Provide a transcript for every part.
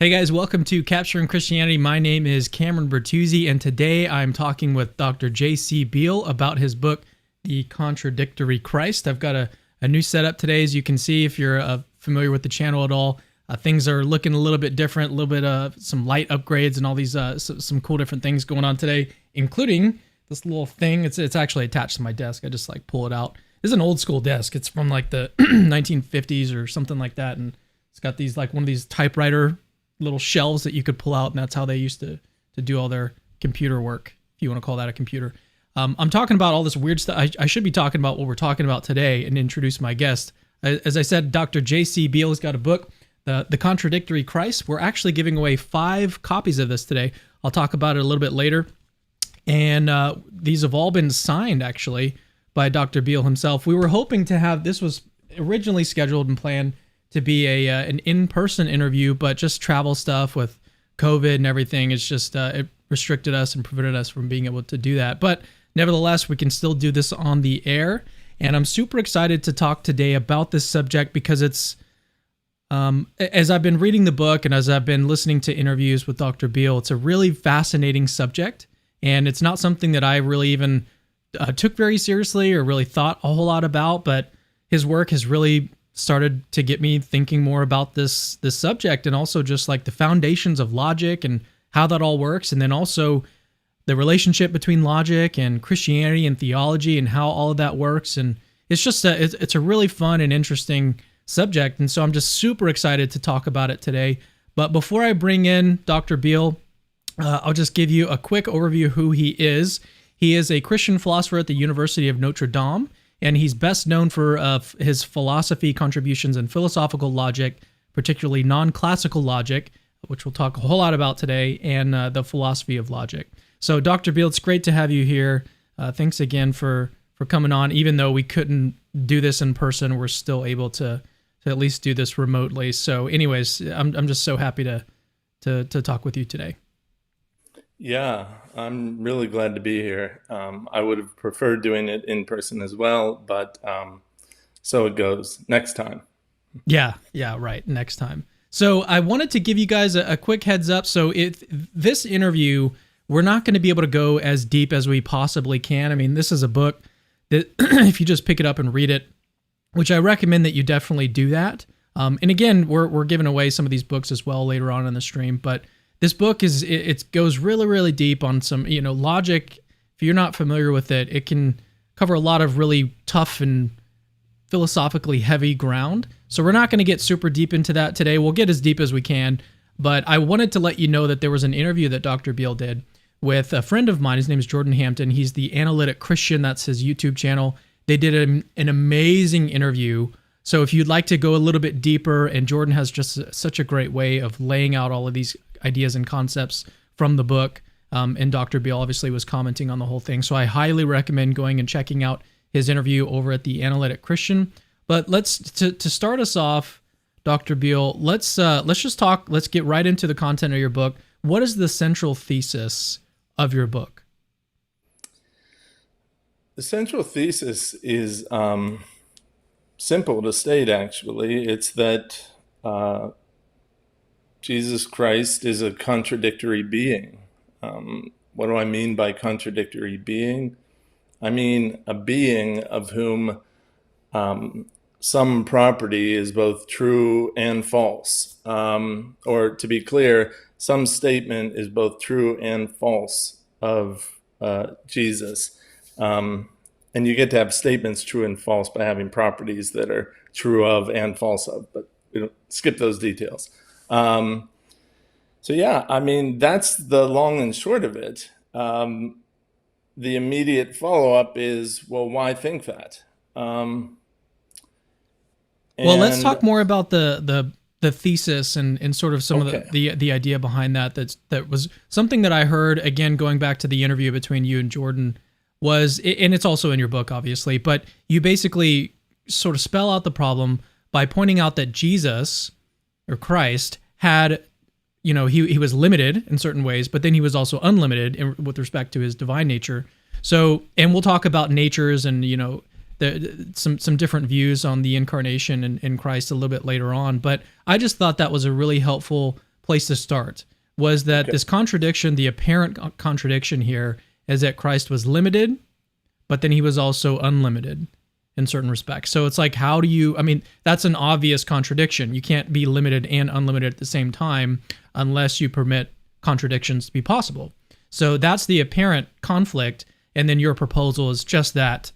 Hey guys, welcome to Capturing Christianity. My name is Cameron Bertuzzi, and today I'm talking with Dr. J.C. Beall about his book, The Contradictory Christ. I've got a new setup today, as you can see if you're familiar with the channel at all. Things are looking a little bit different, a little bit of some light upgrades and all these some cool different things going on today, including this little thing. It's actually attached to my desk. I just like pull it out. This is an old school desk. It's from like the 1950s or something like that, and it's got these like one of these typewriter little shelves that you could pull out, and that's how they used to do all their computer work, if you want to call that a computer. I'm talking about all this weird stuff. I should be talking about what we're talking about today and introduce my guest. As I said, Dr. J.C. Beall has got a book, The Contradictory Christ. We're actually giving away 5 copies of this today. I'll talk about it a little bit later. And these have all been signed, actually, by Dr. Beall himself. We were hoping to have, this was originally scheduled and planned to be an in-person interview, but just travel stuff with COVID and everything, it's just it restricted us and prevented us from being able to do that. But nevertheless, we can still do this on the air, and I'm super excited to talk today about this subject because it's, as I've been reading the book and as I've been listening to interviews with Dr. Beall, it's a really fascinating subject, and it's not something that I really even took very seriously or really thought a whole lot about, but his work has really started to get me thinking more about this subject, and also just like the foundations of logic and how that all works, and then also the relationship between logic and Christianity and theology and how all of that works. And it's just it's a really fun and interesting subject, and so I'm just super excited to talk about it today. But before I bring in Dr. Beall, I'll just give you a quick overview of who he is. He is a Christian philosopher at the University of Notre Dame, and he's best known for his philosophy contributions in philosophical logic, particularly non-classical logic, which we'll talk a whole lot about today, and the philosophy of logic. So, Dr. Beall, it's great to have you here. Thanks again for coming on. Even though we couldn't do this in person, we're still able to at least do this remotely. So, anyways, I'm just so happy to talk with you today. Yeah, I'm really glad to be here. I would have preferred doing it in person as well, but so it goes. Next time. Yeah, right. Next time. So I wanted to give you guys a quick heads up. So this interview, we're not going to be able to go as deep as we possibly can. I mean, this is a book that if you just pick it up and read it, which I recommend that you definitely do that. And again, we're giving away some of these books as well later on in the stream, but this book it goes really, really deep on some, logic. If you're not familiar with it, it can cover a lot of really tough and philosophically heavy ground. So we're not going to get super deep into that today. We'll get as deep as we can, but I wanted to let you know that there was an interview that Dr. Beall did with a friend of mine. His name is Jordan Hampton. He's the Analytic Christian. That's his YouTube channel. They did an amazing interview. So if you'd like to go a little bit deeper, and Jordan has just such a great way of laying out all of these ideas and concepts from the book, and Dr. Beall obviously was commenting on the whole thing. So I highly recommend going and checking out his interview over at the Analytic Christian. But to start us off, Dr. Beall, let's just talk. Let's get right into the content of your book. What is the central thesis of your book? The central thesis is simple to state, actually. It's that Jesus Christ is a contradictory being. What do I mean by contradictory being? I mean a being of whom some property is both true and false. Or to be clear, some statement is both true and false of Jesus. And you get to have statements true and false by having properties that are true of and false of, but we don't skip those details. So yeah, I mean, that's the long and short of it. The immediate follow-up is, well, why think that? Well, let's talk more about the thesis and sort of some of the idea behind that. That was something that I heard, again, going back to the interview between you and Jordan, and it's also in your book, obviously, but you basically sort of spell out the problem by pointing out that Jesus, or Christ, had, he was limited in certain ways, but then he was also unlimited with respect to his divine nature. So, and we'll talk about natures and, some different views on the incarnation in Christ a little bit later on. But I just thought that was a really helpful place to start. Was that this contradiction, the apparent contradiction here, is that Christ was limited, but then he was also unlimited in certain respects. So it's like, how do you, I mean, that's an obvious contradiction. You can't be limited and unlimited at the same time unless you permit contradictions to be possible. So that's the apparent conflict. And then your proposal is just that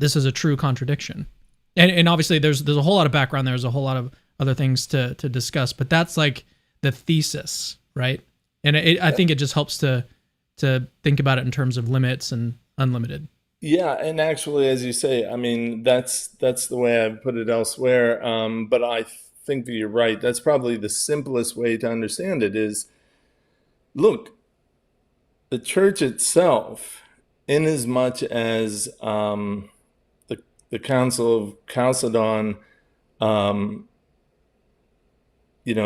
this is a true contradiction. And obviously there's a whole lot of background. There's a whole lot of other things to discuss, but that's like the thesis, right? And I think it just helps to think about it in terms of limits and unlimited. Yeah, and actually, as you say, I mean, that's the way I've put it elsewhere. But I think that you're right. That's probably the simplest way to understand it is, look, the church itself, in as much as the Council of Chalcedon,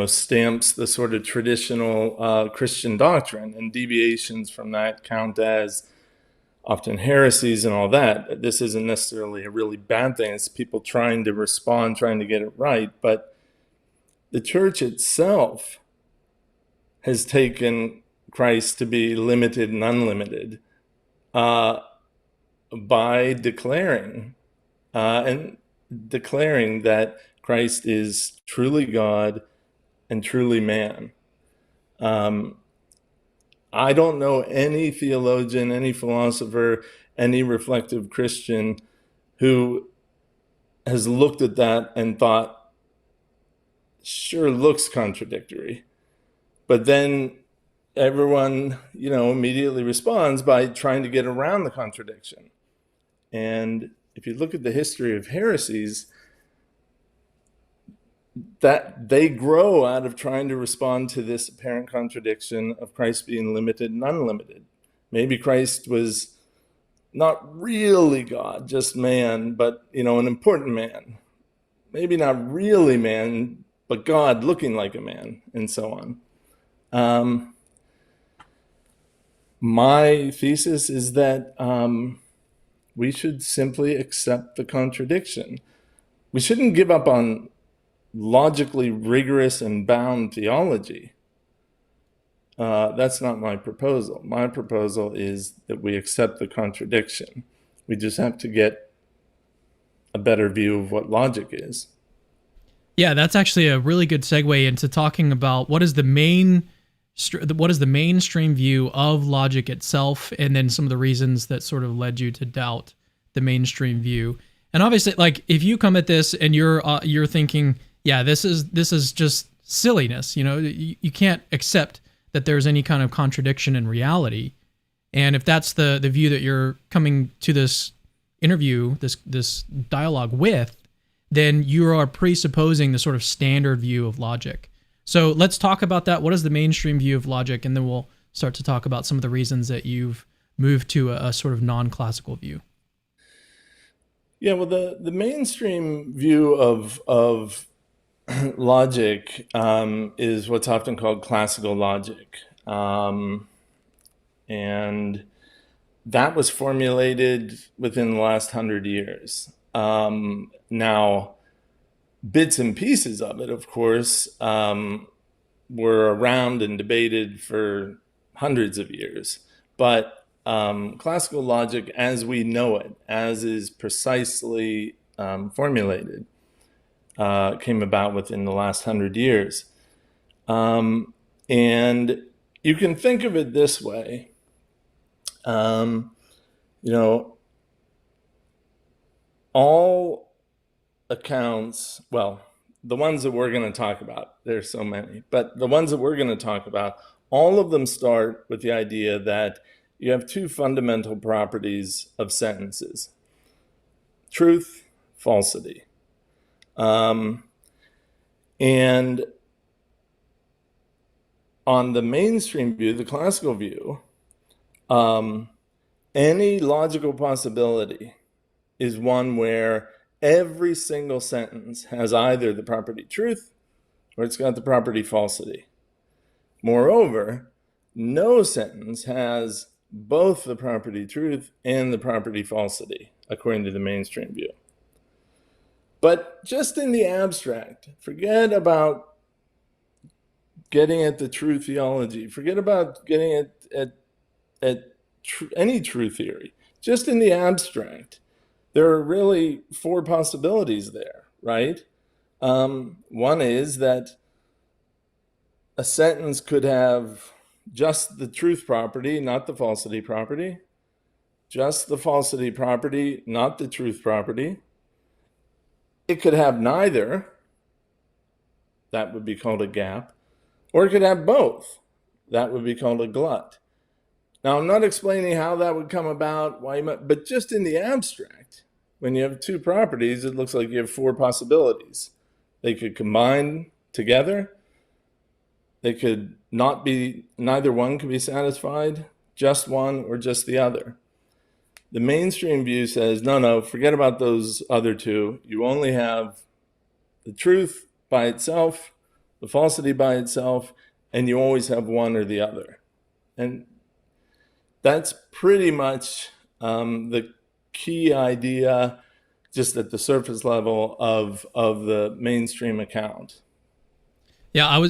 stamps the sort of traditional Christian doctrine, and deviations from that count as often heresies and all that. This isn't necessarily a really bad thing. It's people trying to respond, trying to get it right. But the church itself has taken Christ to be limited and unlimited by declaring that Christ is truly God and truly man. I don't know any theologian, any philosopher, any reflective Christian who has looked at that and thought, sure, looks contradictory. But then everyone, immediately responds by trying to get around the contradiction. And if you look at the history of heresies, that they grow out of trying to respond to this apparent contradiction of Christ being limited and unlimited. Maybe Christ was not really God, just man, but, an important man. Maybe not really man, but God looking like a man, and so on. My thesis is that we should simply accept the contradiction. We shouldn't give up on logically rigorous and bound theology. That's not my proposal. My proposal is that we accept the contradiction. We just have to get a better view of what logic is. Yeah, that's actually a really good segue into talking about what is the mainstream view of logic itself, and then some of the reasons that sort of led you to doubt the mainstream view. And obviously, like, if you come at this and you're thinking, yeah, this is just silliness. You can't accept that there's any kind of contradiction in reality. And if that's the view that you're coming to this interview, this dialogue with, then you are presupposing the sort of standard view of logic. So let's talk about that. What is the mainstream view of logic? And then we'll start to talk about some of the reasons that you've moved to a sort of non-classical view. Yeah, well, the mainstream view of logic is what's often called classical logic. And that was formulated within the last 100 years. Now, bits and pieces of it, of course, were around and debated for hundreds of years. But classical logic, as we know it, as is precisely formulated, came about within the last 100 years. And you can think of it this way. All accounts, well, the ones that we're going to talk about, there's so many, but the ones that we're going to talk about, all of them start with the idea that you have two fundamental properties of sentences: truth, falsity. And on the mainstream view, the classical view, any logical possibility is one where every single sentence has either the property truth or it's got the property falsity. Moreover, no sentence has both the property truth and the property falsity, according to the mainstream view. But just in the abstract, forget about getting at the true theology. Forget about getting at any true theory. Just in the abstract, there are really four possibilities there, right? One is that a sentence could have just the truth property, not the falsity property. Just the falsity property, not the truth property. It could have neither. That would be called a gap. Or it could have both. That would be called a glut. Now, I'm not explaining how that would come about, but just in the abstract, when you have two properties, it looks like you have four possibilities. They could combine together. They could not be, neither one could be satisfied, just one or just the other. The mainstream view says, no, forget about those other two. You only have the truth by itself, the falsity by itself, and you always have one or the other. And that's pretty much the key idea, just at the surface level of the mainstream account. Yeah,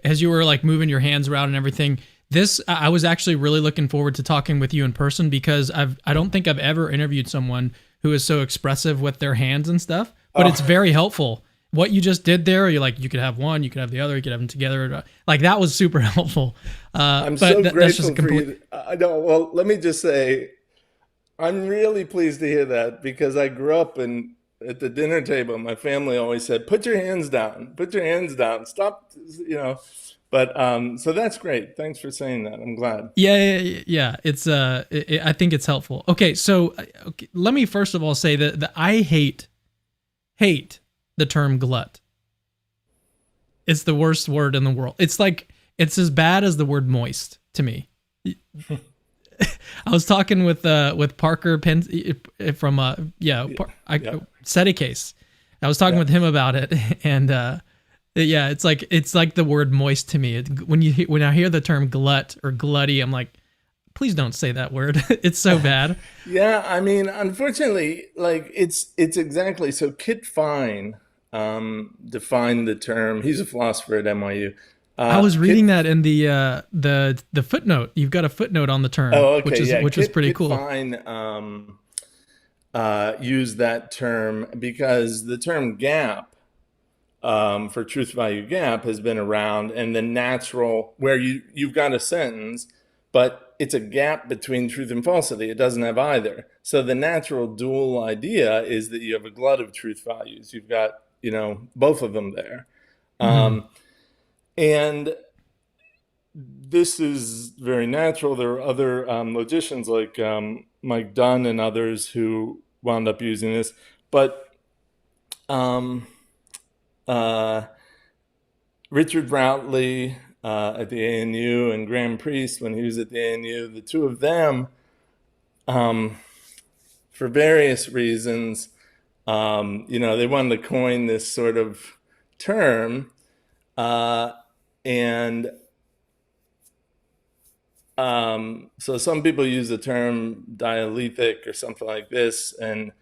as you were like moving your hands around and everything, I was actually really looking forward to talking with you in person, because I don't think I've ever interviewed someone who is so expressive with their hands and stuff, but It's very helpful. What you just did there, you could have one, you could have the other, you could have them together. Like, that was super helpful. I'm so grateful for you. I know. Well, let me just say, I'm really pleased to hear that, because I grew up at the dinner table, my family always said, put your hands down, stop, But so that's great. Thanks for saying that. I'm glad. Yeah. It's I think it's helpful. Okay, so let me first of all say that I hate the term glut. It's the worst word in the world. It's like, it's as bad as the word moist to me. I was talking with Parker from Case. I was talking with him about it, and yeah, it's like the word moist to me. When I hear the term glut or glutty, I'm like, please don't say that word. It's so bad. Yeah, I mean, unfortunately, like it's exactly so. Kit Fine defined the term. He's a philosopher at NYU. I was reading that in the footnote. You've got a footnote on the term, which is pretty cool. Kit Fine used that term because the term gap for truth value gap has been around, and the natural where you've got a sentence, but it's a gap between truth and falsity. It doesn't have either. So the natural dual idea is that you have a glut of truth values. You've got both of them there. Mm-hmm. And this is very natural. There are other logicians like Mike Dunn and others who wound up using this. But Richard Routley at the ANU and Graham Priest, when he was at the ANU, the two of them, for various reasons, they wanted to coin this sort of term. So some people use the term dialethic or something like this, and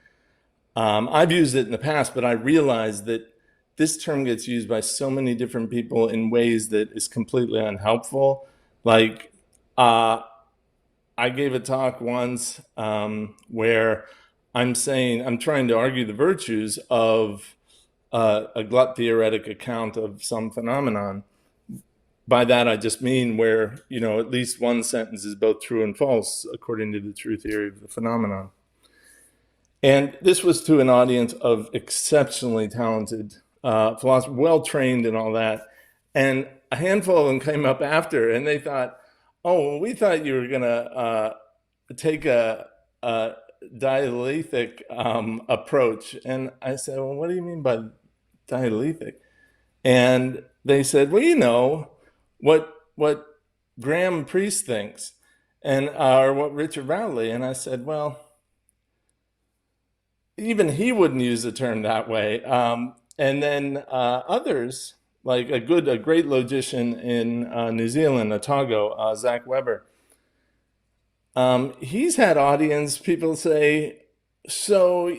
I've used it in the past, but I realized that this term gets used by so many different people in ways that is completely unhelpful. Like, I gave a talk once where I'm trying to argue the virtues of a glut theoretic account of some phenomenon. By that, I just mean where, at least one sentence is both true and false according to the true theory of the phenomenon. And this was to an audience of exceptionally talented philosophers, well-trained and all that. And a handful of them came up after, and they thought, oh, well, we thought you were going to take a dialethic approach. And I said, well, what do you mean by dialethic? And they said, well, what Graham Priest thinks, or what Richard Routley. And I said, well, even he wouldn't use the term that way. And then others, like a great logician in New Zealand, Otago, Zach Weber, he's had audience people say, so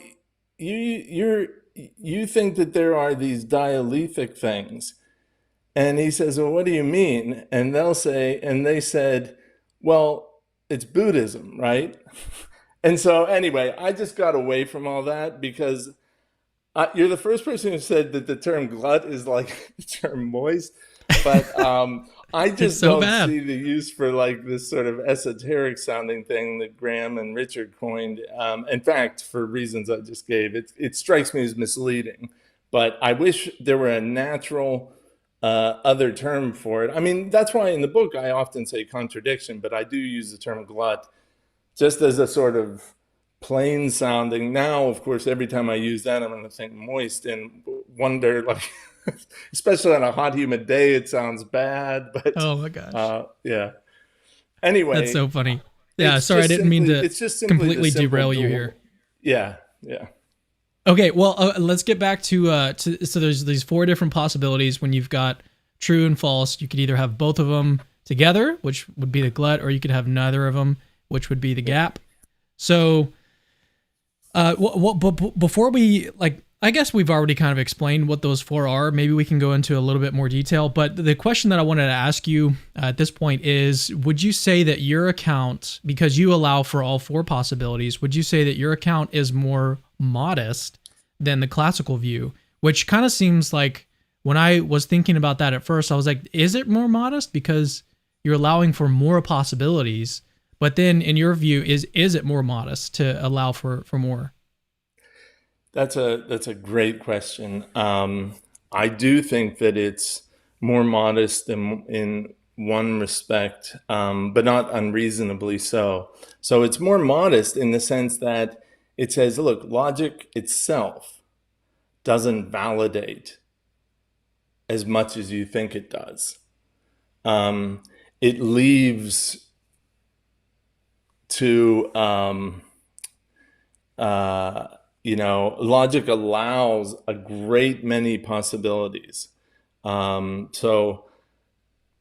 you think that there are these dialethic things, And he says, well, what do you mean? And they said, well, it's Buddhism, right? And so anyway, I just got away from all that because you're the first person who said that the term glut is like the term moist, but I It's just so don't bad. see the use for like this sort of esoteric sounding thing that Graham and Richard coined. In fact, for reasons I just gave, it strikes me as misleading. But I wish there were a natural other term for it. I mean, that's why in the book I often say contradiction, but I do use the term glut just as a sort of plain sounding. Now, of course, every time I use that, I'm going to think moist and wonder, like, especially on a hot, humid day, it sounds bad. But Oh my gosh. yeah. That's Anyway, so funny. Yeah, sorry, I didn't mean to it's just simply the completely simple derail you dual. here. Yeah, yeah. Okay, well, let's get back to so there's these four different possibilities when you've got true and false. You could either have both of them together, which would be the glut, or you could have neither of them, which would be the gap. So, before we I guess we've already kind of explained what those four are. Maybe we can go into a little bit more detail. But the question that I wanted to ask you at this point is, would you say that your account, because you allow for all four possibilities, would you say that your account is more modest than the classical view? Which kind of seems like, when I was thinking about that at first, I was like, is it more modest because you're allowing for more possibilities? But then in your view, is it more modest to allow for more? That's a great question. I do think that it's more modest in one respect, but not unreasonably so. So it's more modest in the sense that it says, look, logic itself doesn't validate as much as you think it does. It leaves to logic allows a great many possibilities. So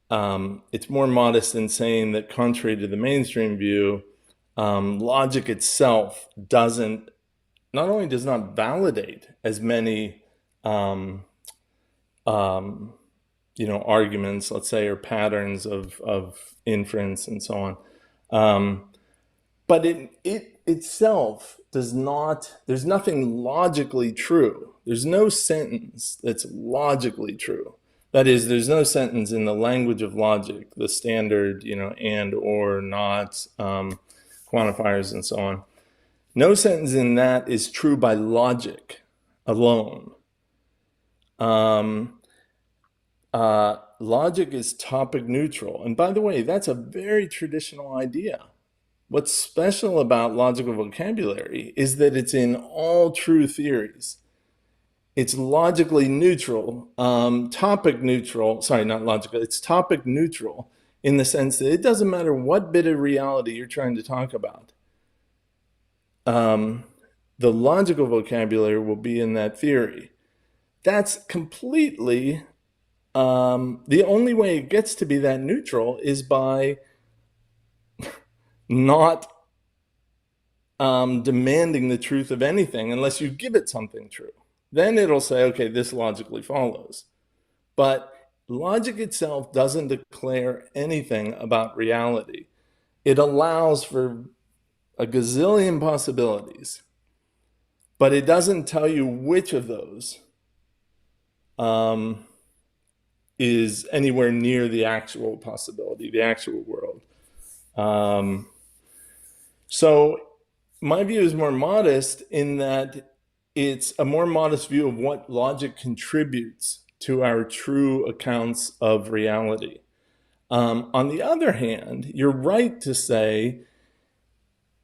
it's more modest in saying that, contrary to the mainstream view, logic itself not only does not validate as many arguments, let's say, or patterns of inference and so on, but it itself does not, there's nothing logically true. There's no sentence that's logically true. That is, there's no sentence in the language of logic, the standard, and, or, not, quantifiers and so on. No sentence in that is true by logic alone. Logic is topic neutral. And by the way, that's a very traditional idea. What's special about logical vocabulary is that it's in all true theories. It's logically neutral, topic neutral, sorry, not logical, it's topic neutral in the sense that it doesn't matter what bit of reality you're trying to talk about. The logical vocabulary will be in that theory. That's completely, the only way it gets to be that neutral is by not demanding the truth of anything unless you give it something true. Then it'll say, okay, this logically follows. But logic itself doesn't declare anything about reality. It allows for a gazillion possibilities, but it doesn't tell you which of those is anywhere near the actual possibility, the actual world. So my view is more modest in that it's a more modest view of what logic contributes to our true accounts of reality. On the other hand, you're right to say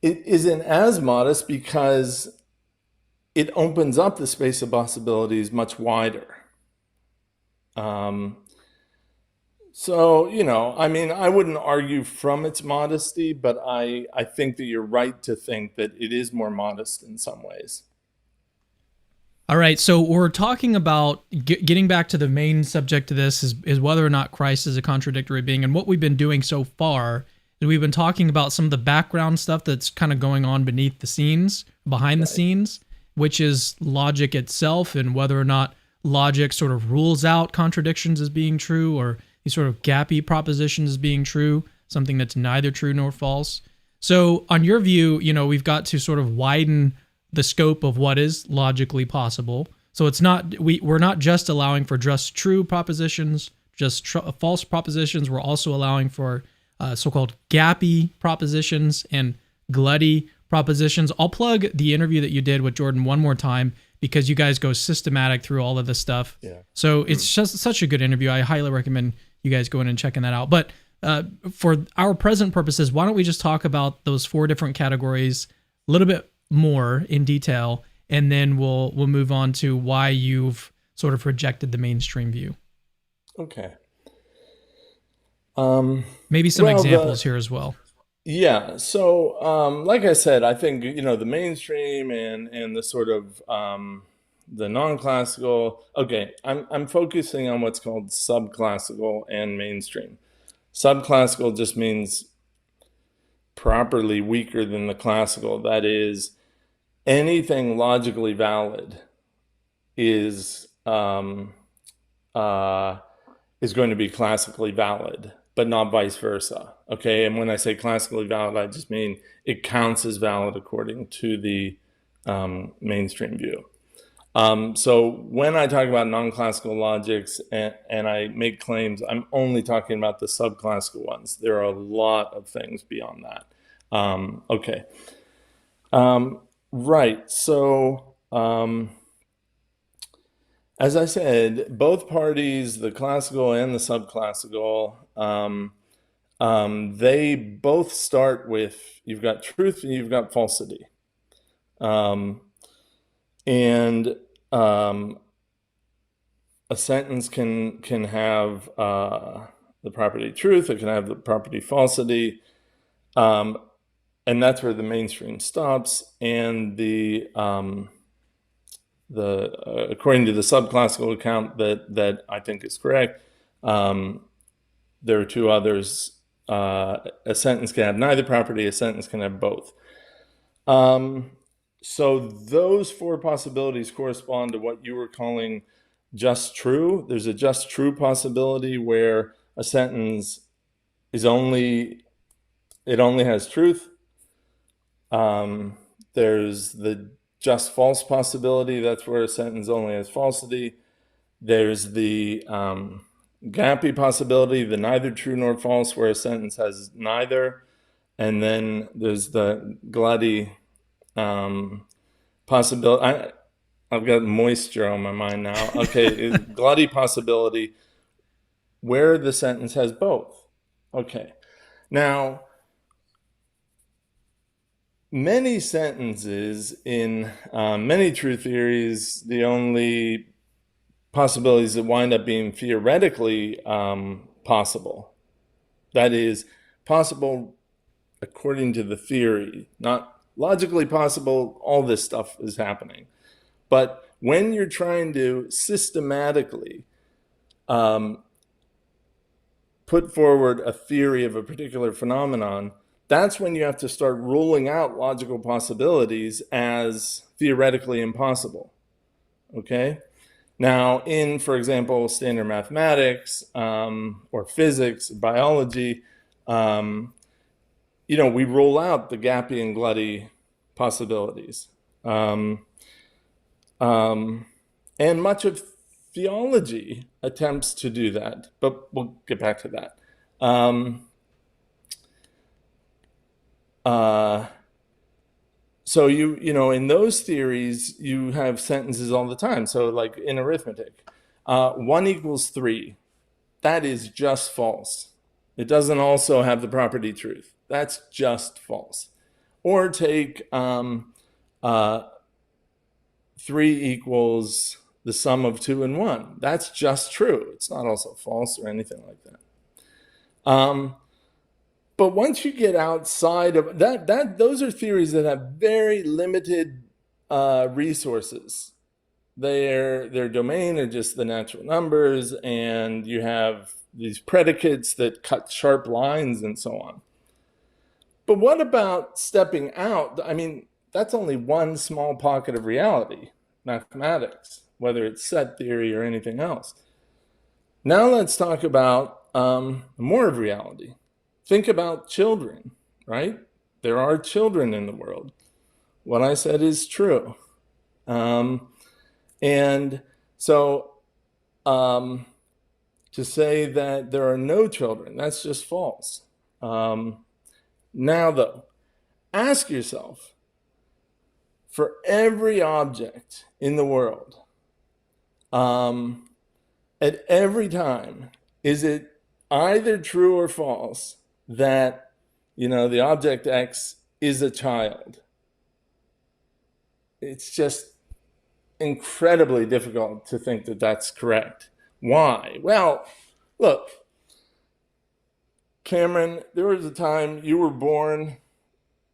it isn't as modest because it opens up the space of possibilities much wider. So, I wouldn't argue from its modesty, but I think that you're right to think that it is more modest in some ways. All right, so we're talking about getting back to the main subject of this is whether or not Christ is a contradictory being. And what we've been doing so far is we've been talking about some of the background stuff that's kind of going on beneath the scenes, behind the scenes, which is logic itself and whether or not logic sort of rules out contradictions as being true, or these sort of gappy propositions as being true, something that's neither true nor false. So on your view, we've got to sort of widen the scope of what is logically possible. So it's not we're not just allowing for just true propositions, just false propositions. We're also allowing for so-called gappy propositions and glutty propositions. I'll plug the interview that you did with Jordan one more time, because you guys go systematic through all of this stuff. Yeah. So it's just such a good interview. I highly recommend you guys going and checking that out. But for our present purposes, why don't we just talk about those 4 different categories a little bit more in detail, and then we'll move on to why you've sort of rejected the mainstream view. Okay. Maybe some examples here as well. Yeah. So, like I said, I think, the mainstream and the sort of the non-classical. Okay, I'm focusing on what's called subclassical and mainstream. Subclassical just means properly weaker than the classical. That is, anything logically valid is going to be classically valid, but not vice versa. Okay, and when I say classically valid, I just mean it counts as valid according to the mainstream view. So when I talk about non-classical logics and I make claims, I'm only talking about the subclassical ones. There are a lot of things beyond that. Okay. Right. So as I said, both parties, the classical and the subclassical, they both start with, you've got truth and you've got falsity. And a sentence can have the property truth, it can have the property falsity, and that's where the mainstream stops. And the according to the subclassical account that I think is correct, there are 2 others. A sentence can have neither property, a sentence can have both. So those 4 possibilities correspond to what you were calling just true. There's a just true possibility where a sentence is only has truth. There's the just false possibility. That's where a sentence only has falsity. There's the gappy possibility, the neither true nor false, where a sentence has neither. And then there's the glutty possibility. I've got moisture on my mind now. Okay, glutty possibility where the sentence has both. Okay, now many sentences in many true theories, the only possibilities that wind up being theoretically possible. That is, possible according to the theory, not logically possible. All this stuff is happening. But when you're trying to systematically put forward a theory of a particular phenomenon, that's when you have to start ruling out logical possibilities as theoretically impossible. Okay? Now, in, for example, standard mathematics or physics, biology, we rule out the gappy and glutty possibilities. And much of theology attempts to do that, but we'll get back to that. So in those theories, you have sentences all the time. So like in arithmetic, 1 equals 3, that is just false. It doesn't also have the property truth. That's just false. Or take 3 equals the sum of 2 and 1. That's just true. It's not also false or anything like that. But once you get outside of that, those are theories that have very limited resources. Their domain are just the natural numbers, and you have these predicates that cut sharp lines and so on. But what about stepping out? I mean, that's only one small pocket of reality, mathematics. whether it's set theory or anything else. Now let's talk about more of reality. Think about children, right? There are children in the world. What I said is true. And so to say that there are no children, that's just false. Now, though, ask yourself, for every object in the world, at every time, is it either true or false that, the object X is a child? It's just incredibly difficult to think that that's correct. Why? Well, look, Cameron, there was a time you were born,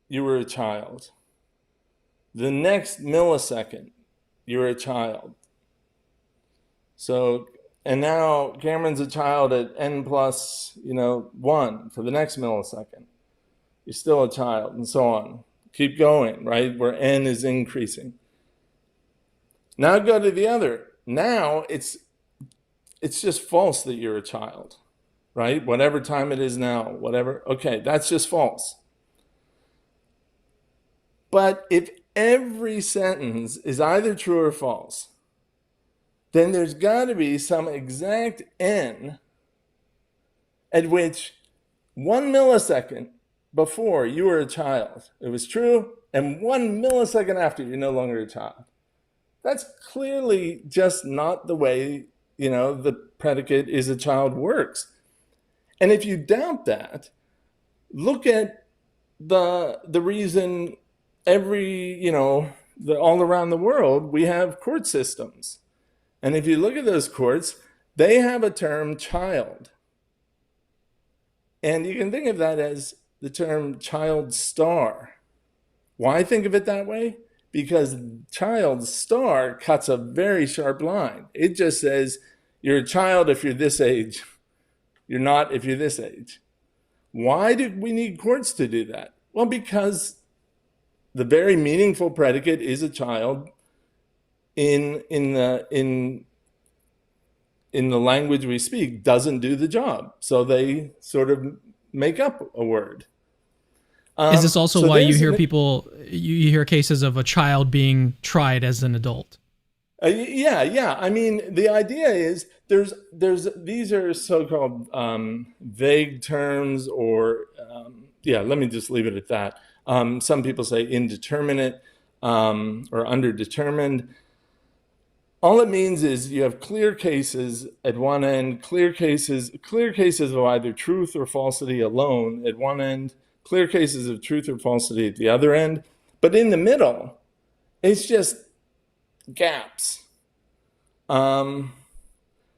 you were a child. The next millisecond, you're a child. So, and now Cameron's a child at n plus, 1 for the next millisecond. You're still a child, and so on. Keep going, right? Where n is increasing. Now go to the other. Now it's just false that you're a child, right? Whatever time it is now, whatever. Okay, that's just false. But if every sentence is either true or false, then there's got to be some exact n at which 1 millisecond before you were a child, it was true, and 1 millisecond after, you're no longer a child. That's clearly just not the way, the predicate is a child works. And if you doubt that, look at the reason all around the world, we have court systems. And if you look at those courts, they have a term child. And you can think of that as the term child star. Why think of it that way? Because child star cuts a very sharp line. It just says you're a child if you're this age. You're not if you're this age. Why do we need courts to do that? Well, because the very meaningful predicate is a child in the language we speak doesn't do the job. So they sort of make up a word. Is this also why you hear you hear cases of a child being tried as an adult? Yeah. I mean, the idea is these are so-called vague terms, or let me just leave it at that. Some people say indeterminate or underdetermined. All it means is you have clear cases at one end, clear cases of either truth or falsity alone at one end, clear cases of truth or falsity at the other end. But in the middle, it's just gaps.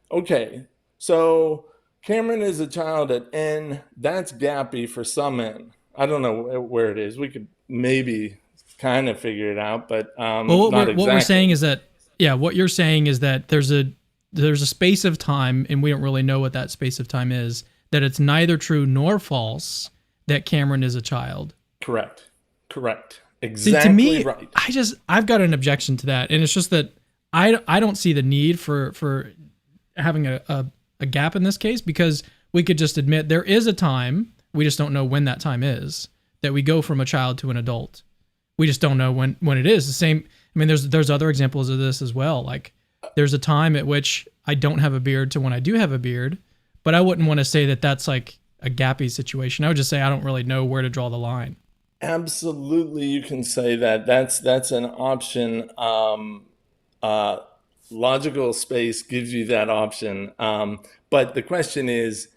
Okay, so Cameron is a child at n. That's gappy for some n. I don't know where it is. We could maybe kind of figure it out, but not exactly. What we're saying is that, what you're saying is that there's a space of time, and we don't really know what that space of time is, that it's neither true nor false that Cameron is a child. Correct. Exactly. See, to me, right. I've got an objection to that, and it's just that I don't see the need for having a gap in this case, because we could just admit there is a time, we just don't know when that time is, that we go from a child to an adult. We just don't know when it is. The same, I mean, there's other examples of this as well. Like, there's a time at which I don't have a beard to when I do have a beard, but I wouldn't want to say that that's like a gappy situation. I would just say I don't really know where to draw the line. Absolutely, you can say that. That's an option. Logical space gives you that option. But the question is,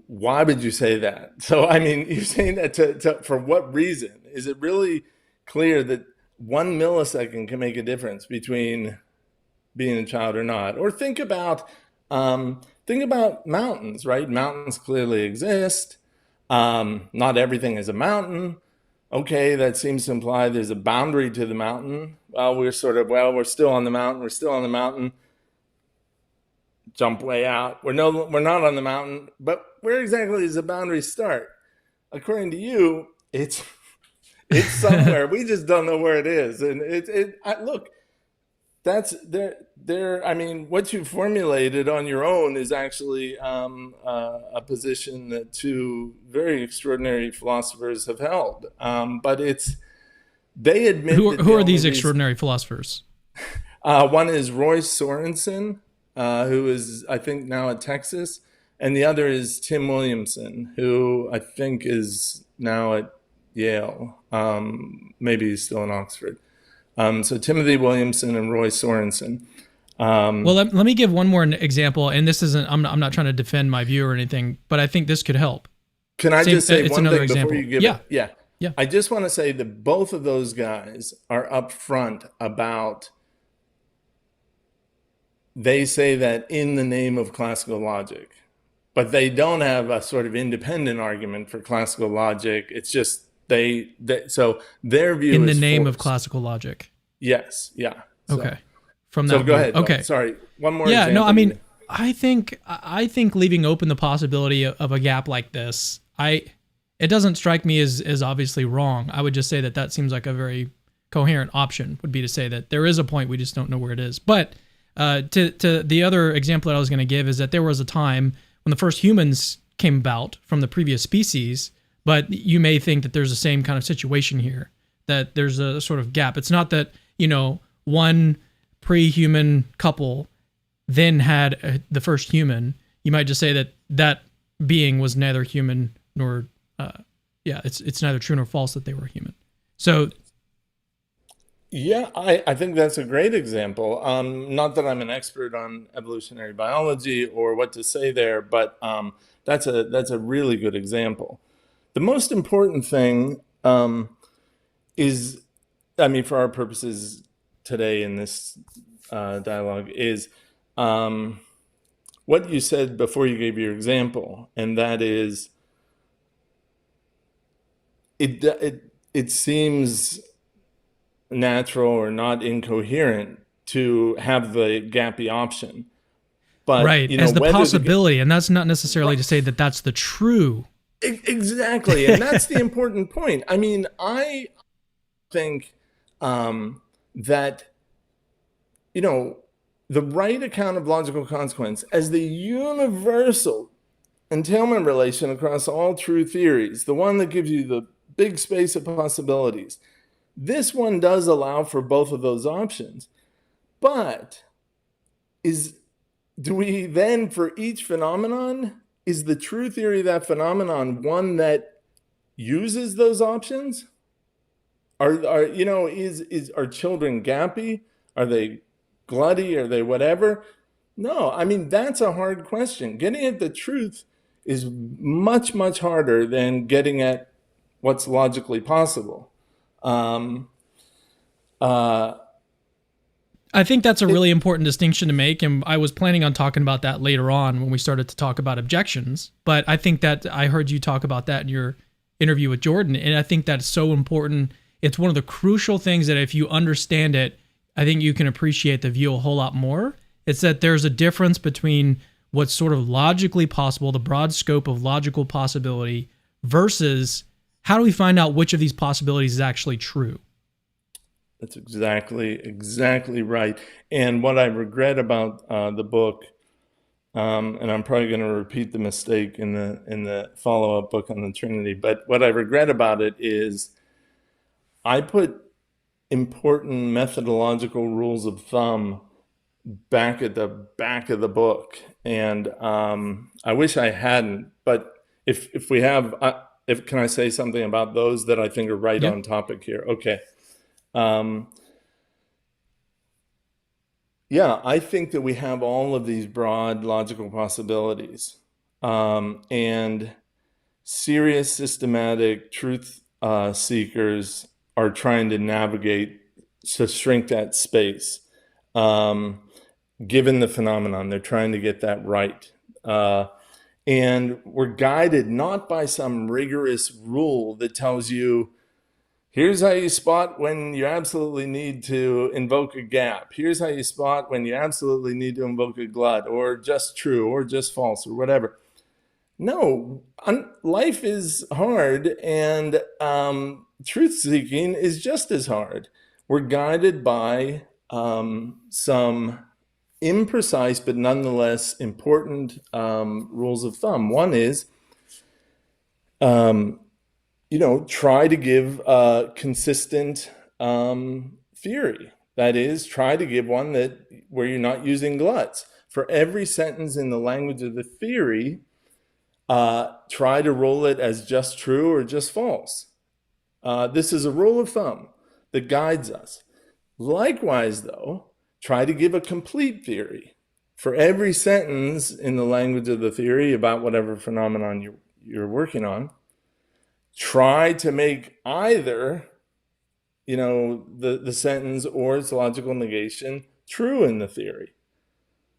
why would you say that? So, I mean, you're saying that for what reason? Is it really clear that 1 millisecond can make a difference between being a child or not? Or think about mountains, right? Mountains clearly exist. Not everything is a mountain. Okay, that seems to imply there's a boundary to the mountain. Well, we're still on the mountain. We're still on the mountain. Jump way out. We're not on the mountain. But where exactly does the boundary start? According to you, it's somewhere. We just don't know where it is. And look, that's there. I mean, what you formulated on your own is actually a position that two very extraordinary philosophers have held. But they admit that Who the are only these reason. extraordinary philosophers? One is Roy Sorensen, who is, I think, now at Texas, and the other is Tim Williamson, who I think is now at Yale. Maybe he's still in Oxford. So Timothy Williamson and Roy Sorensen. Well, let me give one more example, and this isn't. I'm not trying to defend my view or anything, but I think this could help. Can I just say it's one another thing example. before you give Yeah. it? Yeah. Yeah. I just want to say that both of those guys are upfront about. They say that in the name of classical logic, but they don't have a sort of independent argument for classical logic. It's just so their view In the is name of forced. classical logic. Yes. Yeah. So, Okay. From that. So go view. ahead. Okay. Sorry. One more. Yeah. example. No. I mean, I think leaving open the possibility of a gap like this, it doesn't strike me as obviously wrong. I would just say that seems like a very coherent option. Would be to say that there is a point, we just don't know where it is. But to the other example that I was going to give is that there was a time when the first humans came about from the previous species, but you may think that there's the same kind of situation here, that there's a sort of gap. It's not that, one pre-human couple then had the first human. You might just say that being was neither human nor, it's neither true nor false that they were human. So yeah, I think that's a great example. Not that I'm an expert on evolutionary biology or what to say there, but that's a really good example. The most important thing is, I mean, for our purposes today in this dialogue, is what you said before you gave your example, and that is, it seems natural or not incoherent to have the gappy option, but right, as the possibility, and that's not necessarily to say that that's the true. Exactly, and that's the important point. I mean, I think that the right account of logical consequence as the universal entailment relation across all true theories, the one that gives you the big space of possibilities. This one does allow for both of those options, but do we then, for each phenomenon, is the true theory of that phenomenon one that uses those options? Are children gappy? Are they glutty? Are they whatever? No, I mean, that's a hard question. Getting at the truth is much, much harder than getting at what's logically possible. I think that's a really important distinction to make, and I was planning on talking about that later on when we started to talk about objections, but I think that I heard you talk about that in your interview with Jordan, and I think that's so important. It's one of the crucial things that if you understand it, I think you can appreciate the view a whole lot more. It's that there's a difference between what's sort of logically possible, the broad scope of logical possibility, versus how do we find out which of these possibilities is actually true? That's exactly right. And what I regret about the book, and I'm probably going to repeat the mistake in the follow-up book on the Trinity, but what I regret about it is I put important methodological rules of thumb back at the back of the book, and I wish I hadn't. But if we have, can I say something about those that I think are right on topic here? Okay. I think that we have all of these broad logical possibilities, and serious systematic truth seekers are trying to navigate to shrink that space. Given the phenomenon, they're trying to get that right. And we're guided not by some rigorous rule that tells you, here's how you spot when you absolutely need to invoke a gap. Here's how you spot when you absolutely need to invoke a glut, or just true, or just false, or whatever. No, life is hard, and truth-seeking is just as hard. We're guided by some imprecise but nonetheless important rules of thumb. One is, try to give a consistent theory. That is, try to give one where you're not using gluts. For every sentence in the language of the theory, try to roll it as just true or just false. This is a rule of thumb that guides us. Likewise, though, try to give a complete theory. For every sentence in the language of the theory about whatever phenomenon you're working on, try to make either, the sentence or its logical negation true in the theory.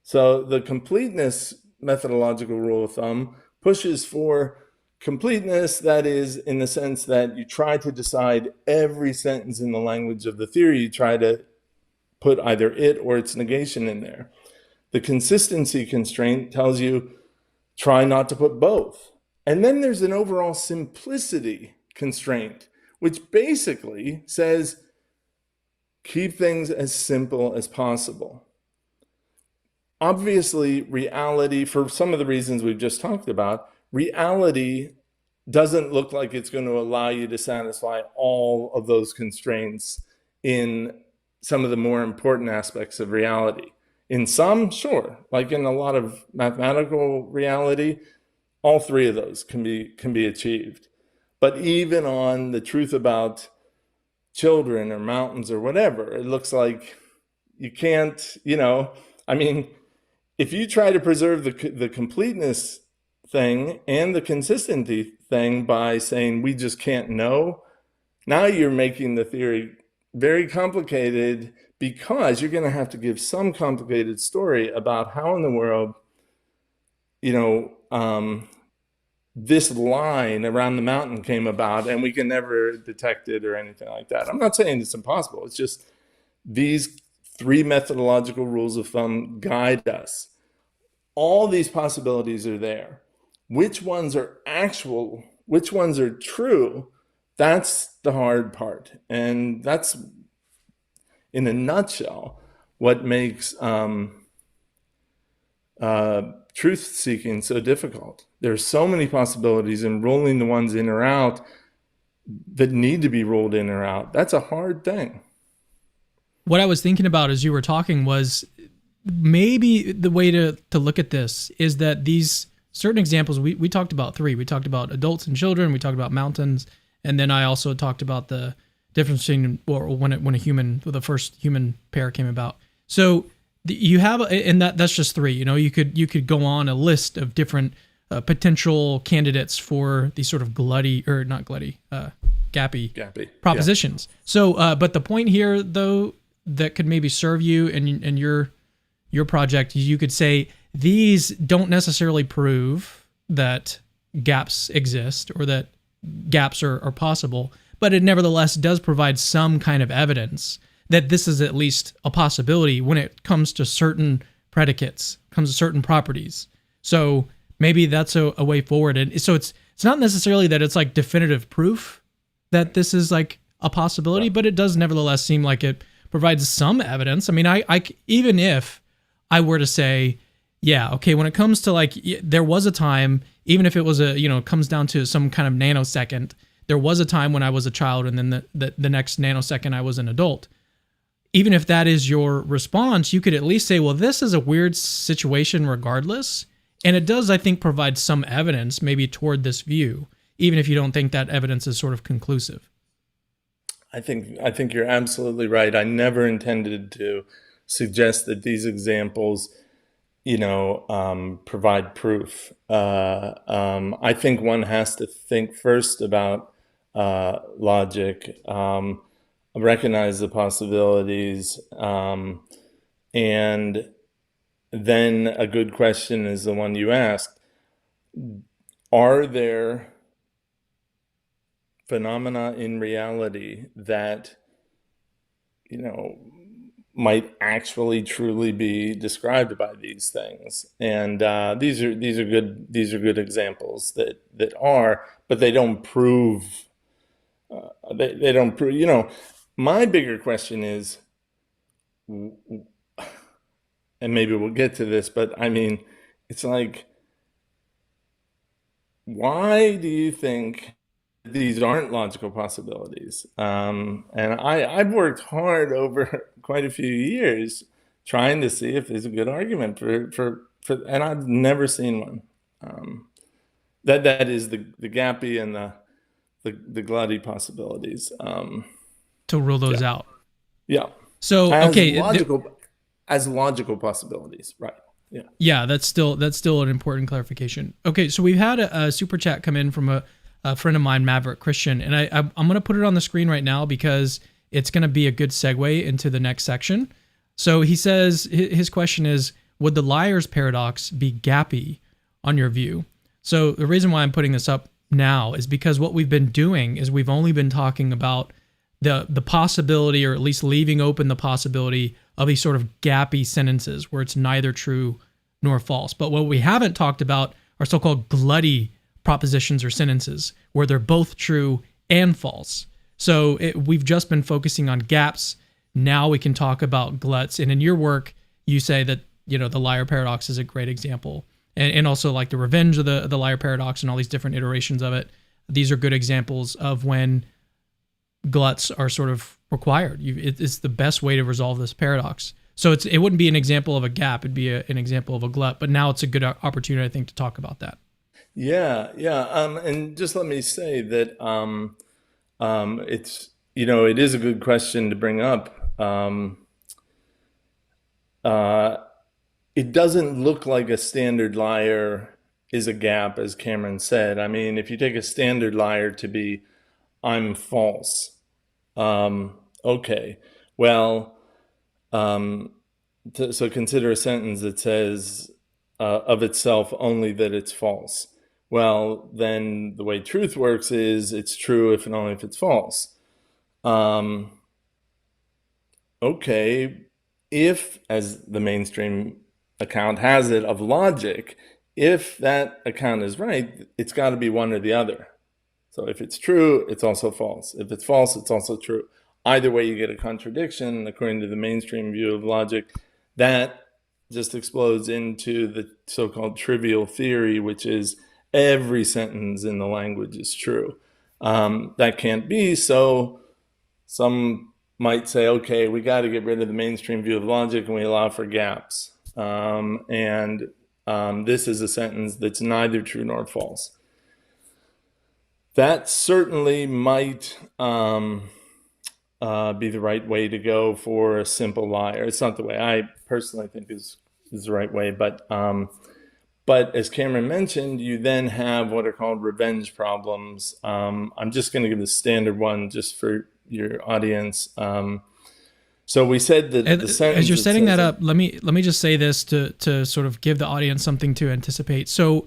So the completeness methodological rule of thumb pushes for completeness, that is, in the sense that you try to decide every sentence in the language of the theory, you try to put either it or its negation in there. The consistency constraint tells you try not to put both. And then there's an overall simplicity constraint, which basically says keep things as simple as possible. Obviously, reality, for some of the reasons we've just talked about, reality doesn't look like it's going to allow you to satisfy all of those constraints in some of the more important aspects of reality. In some, sure, like in a lot of mathematical reality, all three of those can be achieved. But even on the truth about children or mountains or whatever, it looks like you can't, if you try to preserve the completeness thing and the consistency thing by saying we just can't know, now you're making the theory very complicated, because you're going to have to give some complicated story about how in the world, this line around the mountain came about and we can never detect it or anything like that. I'm not saying it's impossible. It's just these three methodological rules of thumb guide us. All these possibilities are there. Which ones are actual? Which ones are true? That's the hard part. And that's, in a nutshell, what makes truth-seeking so difficult. There's so many possibilities, and rolling the ones in or out that need to be rolled in or out, that's a hard thing. What I was thinking about as you were talking was maybe the way to look at this is that these certain examples, we talked about three. We talked about adults and children, we talked about mountains, and then I also talked about the difference between when the first human pair came about. So you have, and that's just three. You could go on a list of different potential candidates for these sort of gappy propositions. Yeah. So, but the point here, though, that could maybe serve you and your project, you could say these don't necessarily prove that gaps exist or that gaps are possible, but it nevertheless does provide some kind of evidence that this is at least a possibility when it comes to certain predicates, comes to certain properties. So maybe that's a way forward. And so it's not necessarily that it's like definitive proof that this is like a possibility, but it does nevertheless seem like it provides some evidence. I mean, I even if I were to say, yeah, okay, when it comes to like, there was a time, even if it was comes down to some kind of nanosecond, there was a time when I was a child and then the next nanosecond I was an adult. Even if that is your response, you could at least say, well, this is a weird situation regardless. And it does, I think, provide some evidence maybe toward this view, even if you don't think that evidence is sort of conclusive. I think you're absolutely right. I never intended to suggest that these examples, provide proof. I think one has to think first about logic, recognize the possibilities, and then a good question is the one you asked. Are there phenomena in reality that, might actually truly be described by these things? And these are good examples that are, but they don't prove. They don't prove. My bigger question is, and maybe we'll get to this, but I mean, it's like, why do you think these aren't logical possibilities? And I've worked hard over quite a few years trying to see if there's a good argument for and I've never seen one. That is the gappy and the glutty possibilities. To rule those Yeah. out. Yeah. So As okay, logical possibilities, right? Yeah. yeah, that's still an important clarification. Okay, so we've had a super chat come in from a friend of mine, Maverick Christian, and I'm going to put it on the screen right now because it's going to be a good segue into the next section. So he says his question is, would the liar's paradox be gappy on your view? So the reason why I'm putting this up now is because what we've been doing is we've only been talking about the possibility, or at least leaving open the possibility of these sort of gappy sentences where it's neither true nor false. But what we haven't talked about are so-called glutty propositions or sentences where they're both true and false. So we've just been focusing on gaps. Now we can talk about gluts. And in your work, you say that, the liar paradox is a great example. And also like the revenge of the liar paradox and all these different iterations of it. These are good examples of when gluts are sort of required. It's the best way to resolve this paradox. So it wouldn't be an example of a gap. It'd be an example of a glut. But now it's a good opportunity, I think, to talk about that. Yeah, yeah. And just let me say that it's, it is a good question to bring up. It doesn't look like a standard liar is a gap, as Cameron said. I mean, if you take a standard liar to be, I'm false. Okay, well, so consider a sentence that says of itself only that it's false. Well, then the way truth works is it's true if and only if it's false. Okay, if, as the mainstream account has it of logic, if that account is right, it's got to be one or the other. So if it's true, it's also false. If it's false, it's also true. Either way, you get a contradiction, according to the mainstream view of logic. That just explodes into the so-called trivial theory, which is every sentence in the language is true. That can't be, so some might say, okay, we got to get rid of the mainstream view of logic and we allow for gaps. This is a sentence that's neither true nor false. That certainly might be the right way to go for a simple liar. It's not the way I personally think is the right way, but as Cameron mentioned, you then have what are called revenge problems. I'm just going to give the standard one just for your audience. So we said that the sentence, as you're setting that up, let me just say this to sort of give the audience something to anticipate. So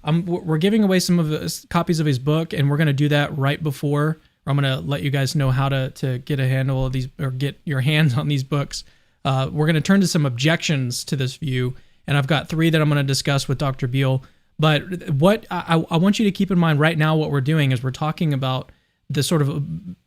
we're giving away some of the copies of his book, and we're going to do that right before. Or I'm going to let you guys know how to get a handle of these, or get your hands on these books. We're going to turn to some objections to this view, and I've got 3 that I'm going to discuss with Dr. Beall. But what I want you to keep in mind right now, what we're doing is we're talking about the sort of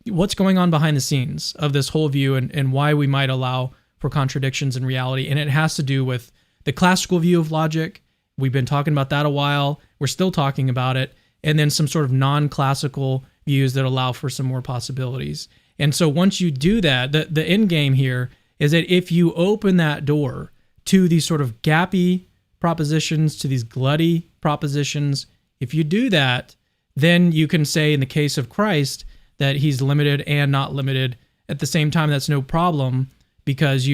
what's going on behind the scenes of this whole view, and why we might allow for contradictions in reality. And it has to do with the classical view of logic. We've been talking about that a while. We're still talking about it. And then some sort of non-classical views that allow for some more possibilities. And so once you do that, the end game here is that if you open that door to these sort of gappy propositions, to these glutty propositions, if you do that, then you can say in the case of Christ that he's limited and not limited. At the same time, that's no problem, because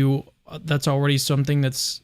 that's already something that's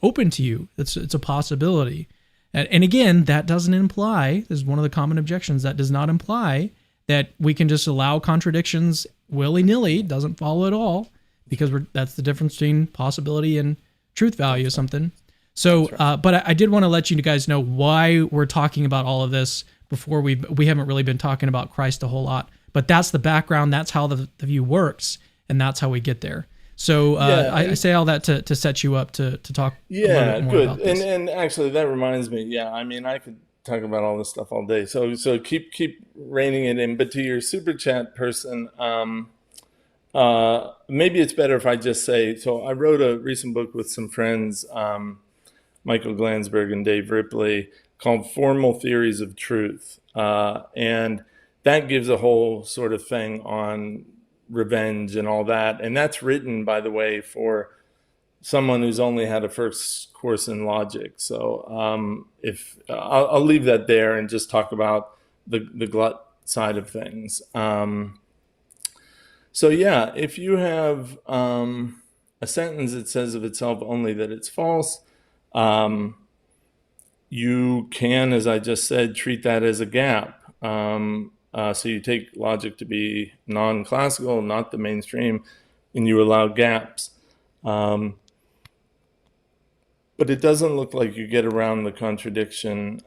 open to you. It's a possibility. And again, that doesn't imply, this is one of the common objections, that does not imply that we can just allow contradictions willy-nilly. Doesn't follow at all, because that's the difference between possibility and truth value of something. So, but I did want to let you guys know why we're talking about all of this before we haven't really been talking about Christ a whole lot. But that's the background. That's how the view works, and that's how we get there. So I say all that to set you up to talk a little bit more about this. And actually, that reminds me. Yeah, I mean, I could talk about all this stuff all day. So keep reining it in. But to your super chat person, Maybe it's better if I just say, so I wrote a recent book with some friends, Michael Glansberg and Dave Ripley, called Formal Theories of Truth. And that gives a whole sort of thing on revenge and all that. And that's written, by the way, for someone who's only had a first course in logic. So if I'll leave that there and just talk about the glut side of things. So yeah, if you have a sentence that says of itself only that it's false, you can, as I just said, treat that as a gap. So you take logic to be non-classical, not the mainstream, and you allow gaps. But it doesn't look like you get around the contradiction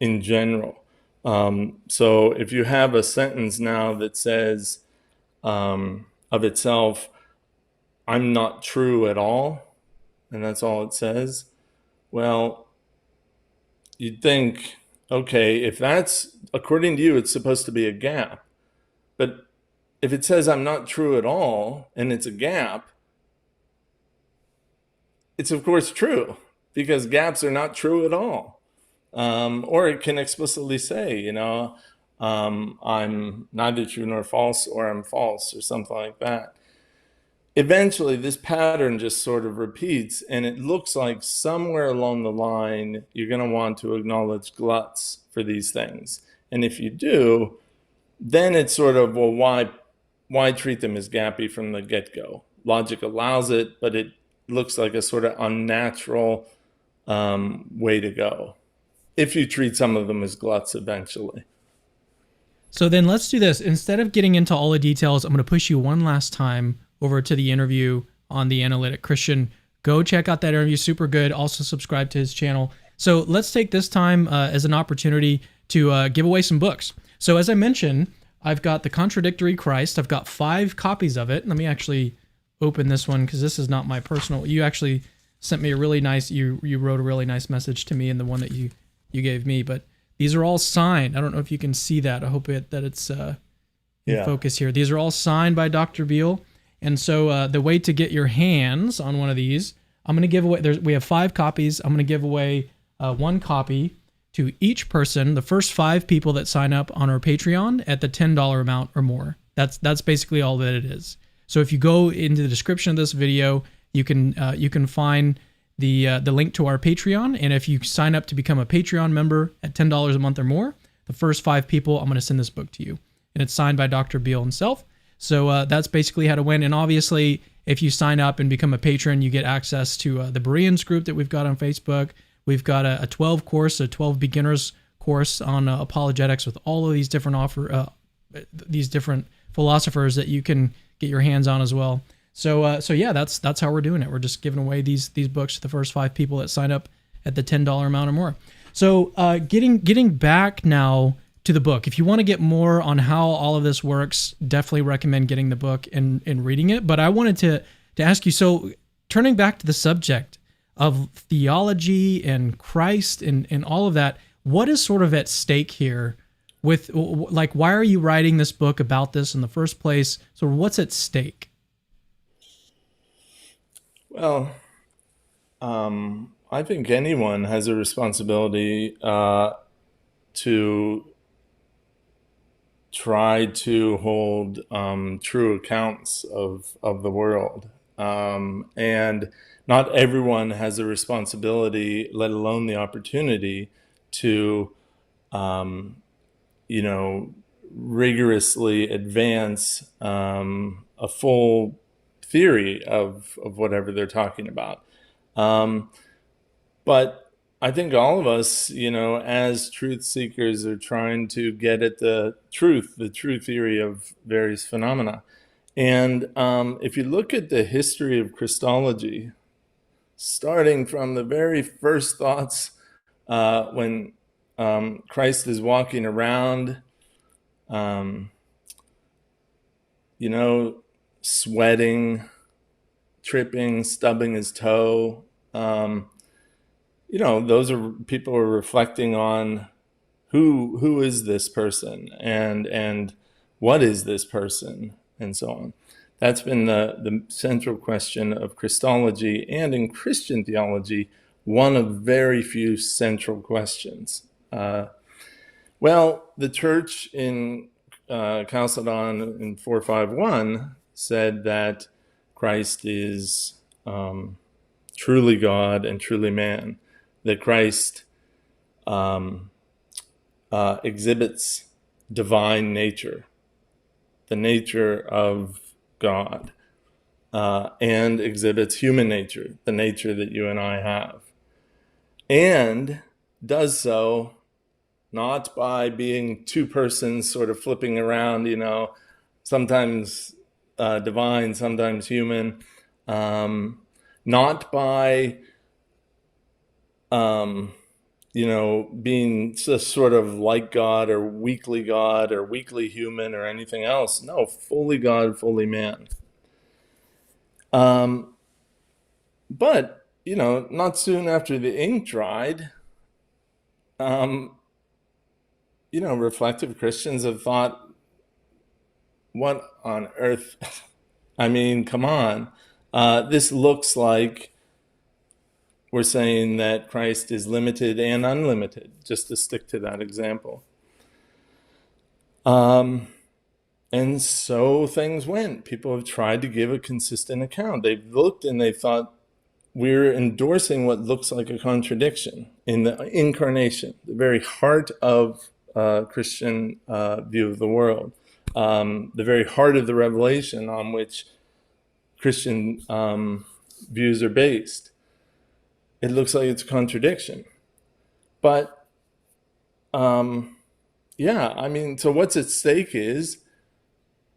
in general. So if you have a sentence now that says of itself, I'm not true at all, and that's all it says, well, you'd think, okay, if that's, according to you, it's supposed to be a gap. But if it says I'm not true at all, and it's a gap, it's of course true, because gaps are not true at all. Or it can explicitly say, I'm neither true nor false, or I'm false, or something like that. Eventually, this pattern just sort of repeats, and it looks like somewhere along the line, you're going to want to acknowledge gluts for these things. And if you do, then it's sort of, well, why treat them as gappy from the get-go? Logic allows it, but it looks like a sort of unnatural way to go, if you treat some of them as gluts eventually. So then let's do this. Instead of getting into all the details, I'm going to push you one last time over to the interview on The Analytic Christian. Go check out that interview, super good. Also subscribe to his channel. So let's take this time as an opportunity to give away some books. So as I mentioned, I've got The Contradictory Christ. I've got 5 copies of it. Let me actually open this one because this is not my personal. You actually sent me a really nice, you wrote a really nice message to me in the one that you gave me, but these are all signed. I don't know if you can see that. I hope that it's in focus here. These are all signed by Dr. Beall. And so the way to get your hands on one of these, I'm going to give away, we have 5 copies. I'm going to give away 1 copy to each person, the first 5 people that sign up on our Patreon at the $10 amount or more. That's basically all that it is. So if you go into the description of this video, you can find the link to our Patreon. And if you sign up to become a Patreon member at $10 a month or more, the first 5 people, I'm going to send this book to you. And it's signed by Dr. Beall himself. So that's basically how to win. And obviously, if you sign up and become a patron, you get access to the Bereans group that we've got on Facebook. We've got a 12 beginners course on apologetics with all of these different these different philosophers that you can get your hands on as well. So yeah, that's how we're doing it. We're just giving away these books to the first 5 people that sign up at the $10 amount or more. So getting back now to the book. If you want to get more on how all of this works, definitely recommend getting the book and reading it. But I wanted to ask you, so turning back to the subject of theology and Christ and all of that, what is sort of at stake here with, like, why are you writing this book about this in the first place? So what's at stake? Well, I think anyone has a responsibility to try to hold true accounts of the world. And not everyone has a responsibility, let alone the opportunity, to rigorously advance a full theory of whatever they're talking about. But I think all of us, as truth seekers, are trying to get at the true theory of various phenomena. And if you look at the history of Christology, starting from the very first thoughts when Christ is walking around, sweating, tripping, stubbing his toe, those are people who are reflecting on who is this person and what is this person? and so on. That's been the central question of Christology, and in Christian theology, one of very few central questions. Well, the church in Chalcedon in 451 said that Christ is truly God and truly man, that Christ exhibits divine nature, the nature of God, and exhibits human nature, the nature that you and I have, and does so not by being two persons sort of flipping around, sometimes divine, sometimes human, not by being just sort of like God or weakly human or anything else. No, fully God, fully man. But, not soon after the ink dried, reflective Christians have thought, what on earth? I mean, come on. This looks like we're saying that Christ is limited and unlimited, just to stick to that example. And so things went. People have tried to give a consistent account. They've looked and they thought, we're endorsing what looks like a contradiction in the incarnation, the very heart of Christian view of the world, the very heart of the revelation on which Christian views are based. It looks like it's a contradiction. But, so what's at stake is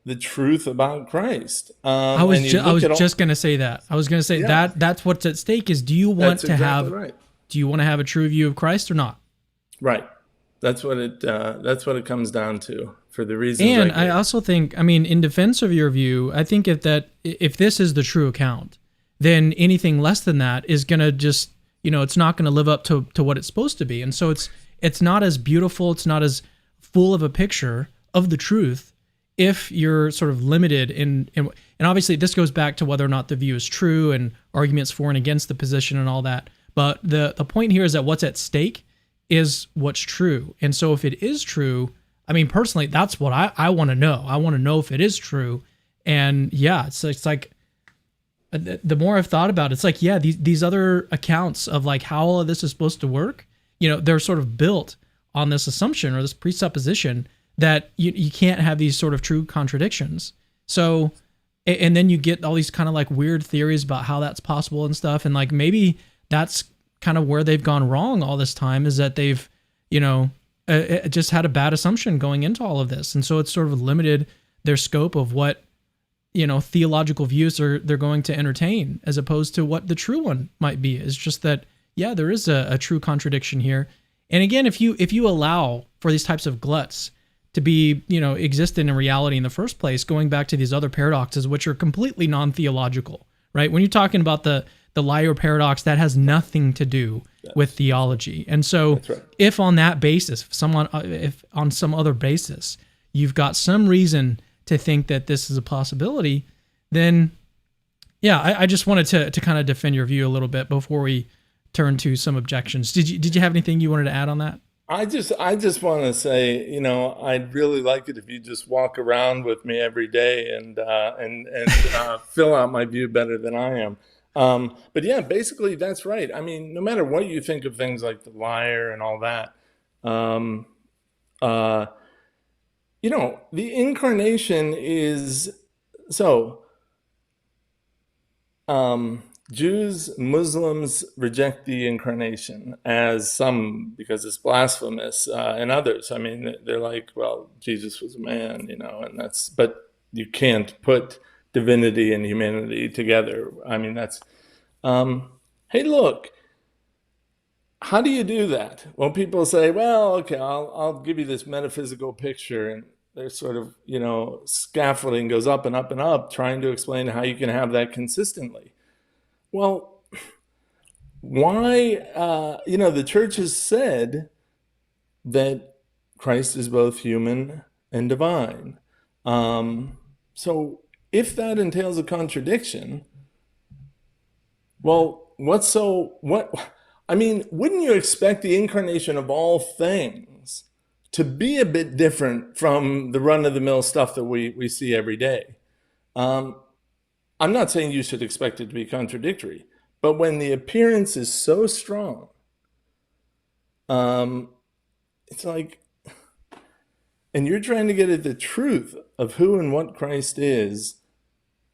the truth about Christ. I was just going to say that. I was going to say that's what's at stake is, do you want to have a true view of Christ or not? Right. That's what it comes down to, for the reasons. And I also think, in defense of your view, I think if this is the true account, then anything less than that is going to just, it's not going to live up to what it's supposed to be. And so it's not as beautiful, it's not as full of a picture of the truth if you're sort of limited in and obviously this goes back to whether or not the view is true and arguments for and against the position and all that. But the point here is that what's at stake is what's true. And so if it is true, personally, that's what I want to know. I want to know if it is true. And it's like, the more I've thought about it, it's like, these other accounts of like how all of this is supposed to work, they're sort of built on this assumption or this presupposition that you can't have these sort of true contradictions. So, and then you get all these kind of like weird theories about how that's possible and stuff. And like, maybe that's kind of where they've gone wrong all this time, is that they've, just had a bad assumption going into all of this. And so it's sort of limited their scope of what, theological views they're going to entertain, as opposed to what the true one might be. It's just that, there is a true contradiction here. And again, if you allow for these types of gluts to be, existent in reality in the first place, going back to these other paradoxes, which are completely non-theological, right? When you're talking about the liar paradox, that has nothing to do with theology. And so if on that basis, if on some other basis, you've got some reason to think that this is a possibility, then I just wanted to kind of defend your view a little bit before we turn to some objections. Did you have anything you wanted to add on that? I just want to say, I'd really like it if you just walk around with me every day and fill out my view better than I am. But basically that's right. No matter what you think of things like the liar and all that, the incarnation is so. Jews, Muslims reject the incarnation, as some because it's blasphemous, and others. They're like, well, Jesus was a man, and that's. But you can't put divinity and humanity together. That's. Hey, look. How do you do that? Well, people say, well, okay, I'll give you this metaphysical picture, and there's sort of, scaffolding goes up and up and up, trying to explain how you can have that consistently. Well, why, the church has said that Christ is both human and divine. So if that entails a contradiction, well, I mean, wouldn't you expect the incarnation of all things to be a bit different from the run-of-the-mill stuff that we see every day? I'm not saying you should expect it to be contradictory, but when the appearance is so strong, it's like, and you're trying to get at the truth of who and what Christ is,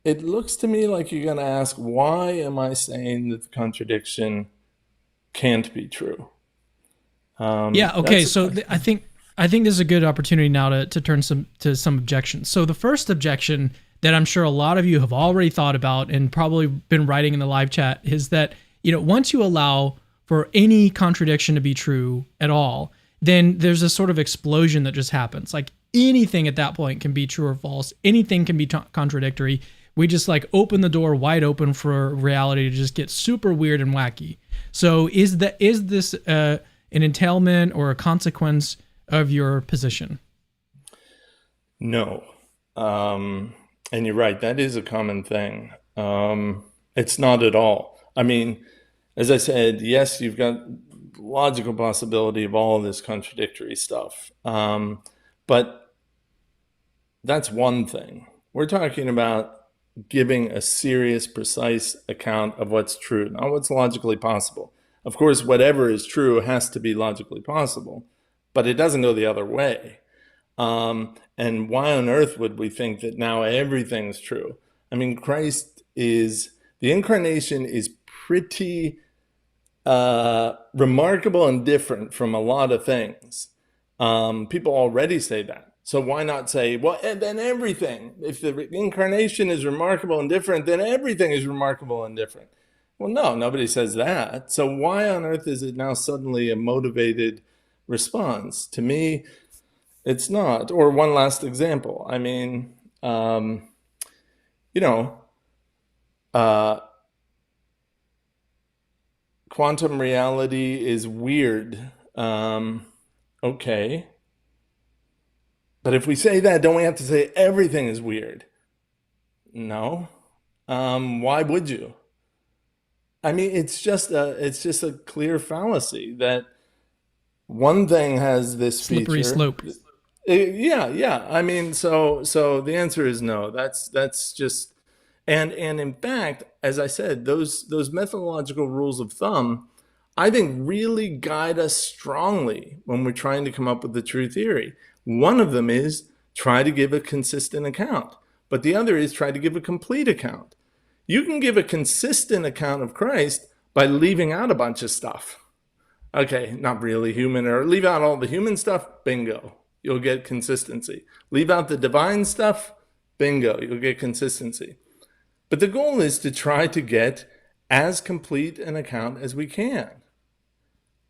it looks to me like you're going to ask, why am I saying that the contradiction can't be true? Yeah. Okay. So I think this is a good opportunity now to turn to some objections. So the first objection that I'm sure a lot of you have already thought about and probably been writing in the live chat is that, once you allow for any contradiction to be true at all, then there's a sort of explosion that just happens. Like anything at that point can be true or false. Anything can be contradictory. We just like open the door wide open for reality to just get super weird and wacky. So is this an entailment or a consequence of your position? No. And you're right, that is a common thing. It's not at all. I mean, as I said, yes, you've got logical possibility of all of this contradictory stuff. But that's one thing. We're talking about giving a serious, precise account of what's true, not what's logically possible. Of course, whatever is true has to be logically possible, but it doesn't go the other way. And why on earth would we think that now everything's true? I mean, the incarnation is pretty remarkable and different from a lot of things. People already say that. So why not say, well, and then everything, if the incarnation is remarkable and different, then everything is remarkable and different. Well, no, nobody says that. So why on earth is it now suddenly a motivated response? To me, it's not. Or one last example. I mean, quantum reality is weird. Okay. But if we say that, don't we have to say everything is weird? No. Why would you? I mean, it's just a clear fallacy that one thing has this slippery feature. slope. Yeah. I mean, so the answer is no. That's just, and in fact, as I said, those methodological rules of thumb, I think really guide us strongly when we're trying to come up with the true theory. One of them is try to give a consistent account, but the other is try to give a complete account. You can give a consistent account of Christ by leaving out a bunch of stuff. Okay, not really human, or leave out all the human stuff, bingo, you'll get consistency. Leave out the divine stuff, bingo, you'll get consistency. But the goal is to try to get as complete an account as we can.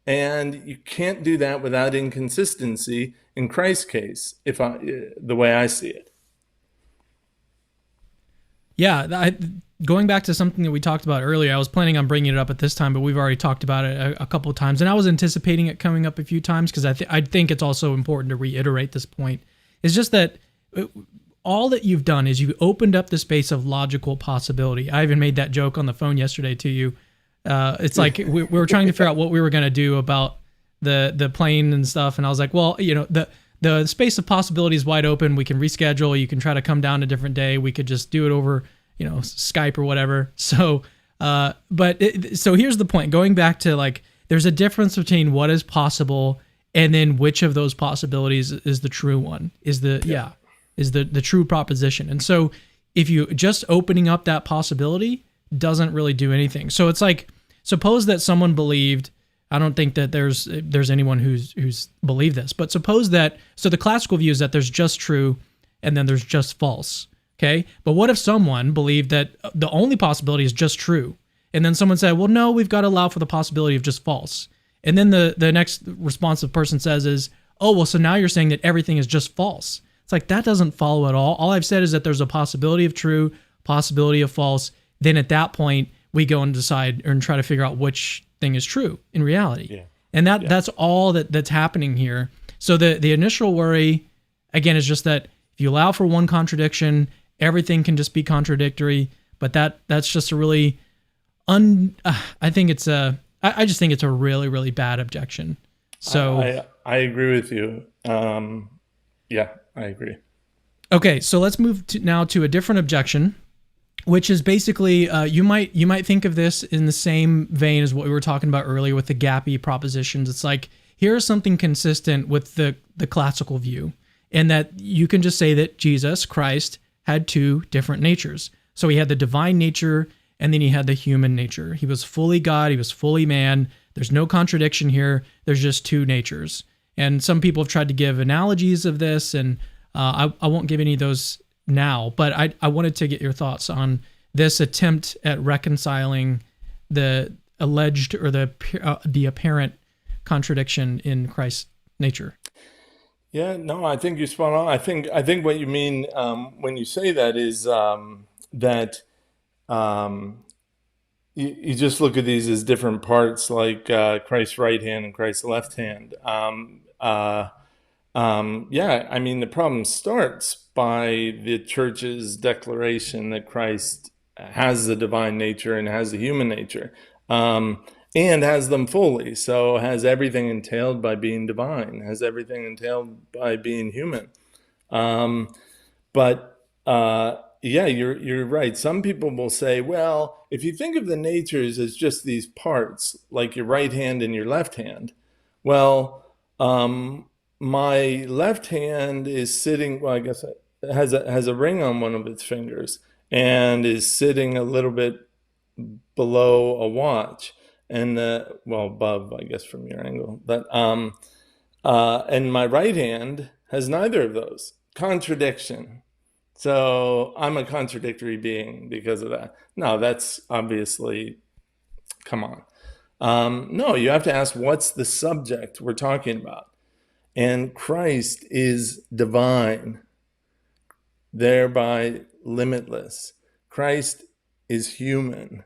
And you can't do that without inconsistency in Christ's case, the way I see it. Yeah, going back to something that we talked about earlier, I was planning on bringing it up at this time, but we've already talked about it a couple of times, and I was anticipating it coming up a few times because I think it's also important to reiterate this point. It's just that all that you've done is you've opened up the space of logical possibility. I even made that joke on the phone yesterday to you. It's like we were trying to figure out what we were going to do about the plane and stuff, and I was like, well, the space of possibility is wide open. We can reschedule. You can try to come down a different day. We could just do it over, Skype or whatever. So, so here's the point. Going back to like, there's a difference between what is possible and then which of those possibilities is the true one, is the true proposition. And so if you just opening up that possibility doesn't really do anything. So it's like, suppose that someone believed, I don't think that there's anyone who's believed this, but suppose that, so the classical view is that there's just true and then there's just false, okay? But what if someone believed that the only possibility is just true, and then someone said, well, no, we've got to allow for the possibility of just false. And then the next responsive person says is, oh, well, so now you're saying that everything is just false. It's like, that doesn't follow at all. All I've said is that there's a possibility of true, possibility of false. Then at that point, we go and decide and try to figure out which thing is true in reality. Yeah. And that's all that's happening here. So the initial worry, again, is just that if you allow for one contradiction everything can just be contradictory. But that's just a really I think it's a I just think it's a really, really bad objection. So I agree with you. Yeah, I agree. okay, so let's move now to a different objection, which is basically you might think of this in the same vein as what we were talking about earlier with the gappy propositions. It's like, here's something consistent with the classical view, and that you can just say that Jesus Christ had two different natures. So he had the divine nature, and then he had the human nature. He was fully God, he was fully man. There's no contradiction here. There's just two natures. And some people have tried to give analogies of this, and I won't give any of those now, but I wanted to get your thoughts on this attempt at reconciling the alleged or the apparent contradiction in Christ's nature. Yeah, no, I think you're spot on. I think what you mean when you say that is that you just look at these as different parts, like Christ's right hand and Christ's left hand. Yeah, I mean, the problem starts by the church's declaration that Christ has the divine nature and has the human nature, and has them fully. So has everything entailed by being divine, has everything entailed by being human. But yeah, you're right. Some people will say, well, if you think of the natures as just these parts, like your right hand and your left hand, well, my left hand is sitting, well, I guess it has a ring on one of its fingers and is sitting a little bit below a watch, and well, above, I guess, from your angle. But and my right hand has neither of those. Contradiction. So I'm a contradictory being because of that. No, that's obviously, come on. No, you have to ask, what's the subject we're talking about? And Christ is divine, thereby limitless. Christ is human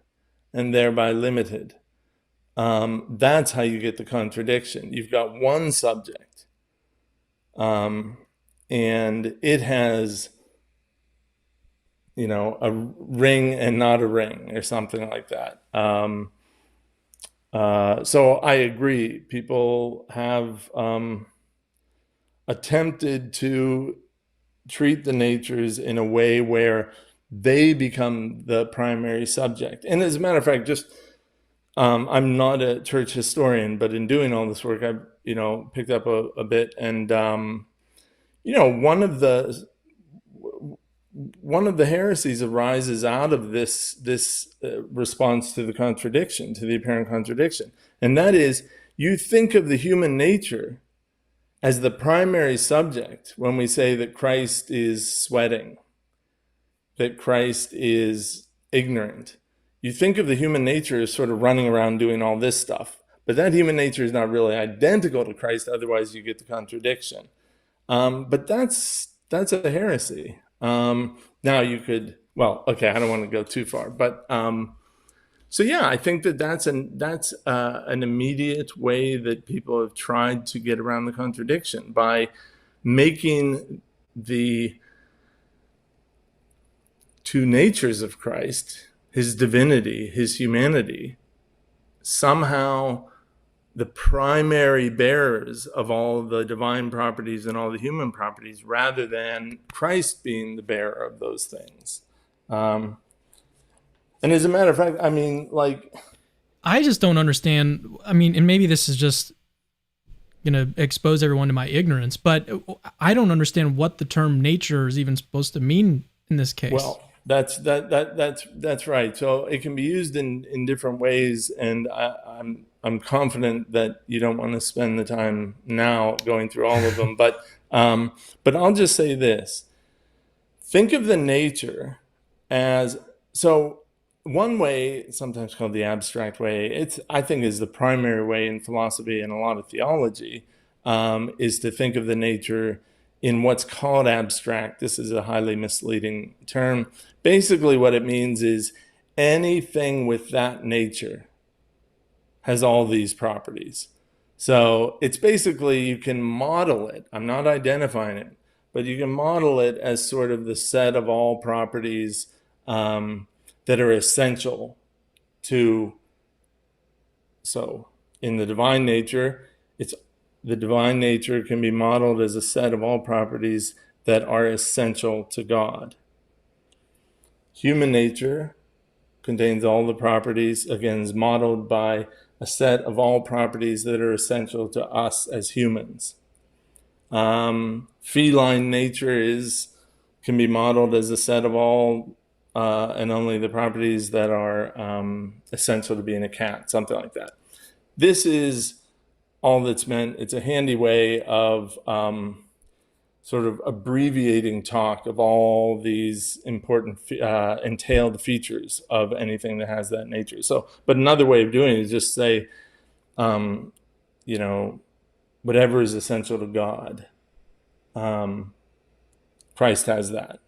and thereby limited. That's how you get the contradiction. You've got one subject, and it has, a ring and not a ring, or something like that. So I agree. People have attempted to treat the natures in a way where they become the primary subject. And as a matter of fact, just I'm not a church historian, but in doing all this work, I've picked up a bit, and one of the heresies arises out of this response to the contradiction, to the apparent contradiction, and that is, you think of the human nature as the primary subject when we say that Christ is sweating, that Christ is ignorant. You think of the human nature as sort of running around doing all this stuff, but that human nature is not really identical to Christ, otherwise you get the contradiction. But that's a heresy. Now you could, well, okay, I don't want to go too far, but so yeah, I think that's an immediate way that people have tried to get around the contradiction, by making the two natures of Christ, his divinity, his humanity, somehow the primary bearers of all the divine properties and all the human properties, rather than Christ being the bearer of those things. And as a matter of fact, I mean, like, I just don't understand. I mean, and maybe this is just going to expose everyone to my ignorance, but I don't understand what the term nature is even supposed to mean in this case. Well, that's right. So it can be used in different ways, and I'm confident that you don't want to spend the time now going through all of them. But I'll just say this: think of the nature as, so one way, sometimes called the abstract way, I think is the primary way in philosophy and a lot of theology, is to think of the nature in what's called abstract. This is a highly misleading term. Basically what it means is anything with that nature has all these properties. So it's basically, you can model it. I'm not identifying it, but you can model it as sort of the set of all properties that are essential to. So in the divine nature, the divine nature can be modeled as a set of all properties that are essential to God. Human nature contains all the properties, again, is modeled by a set of all properties that are essential to us as humans. Feline nature can be modeled as a set of all and only the properties that are essential to being a cat, something like that. This is all that's meant. It's a handy way of sort of abbreviating talk of all these important entailed features of anything that has that nature. So, but another way of doing it is just say, whatever is essential to God, Christ has that.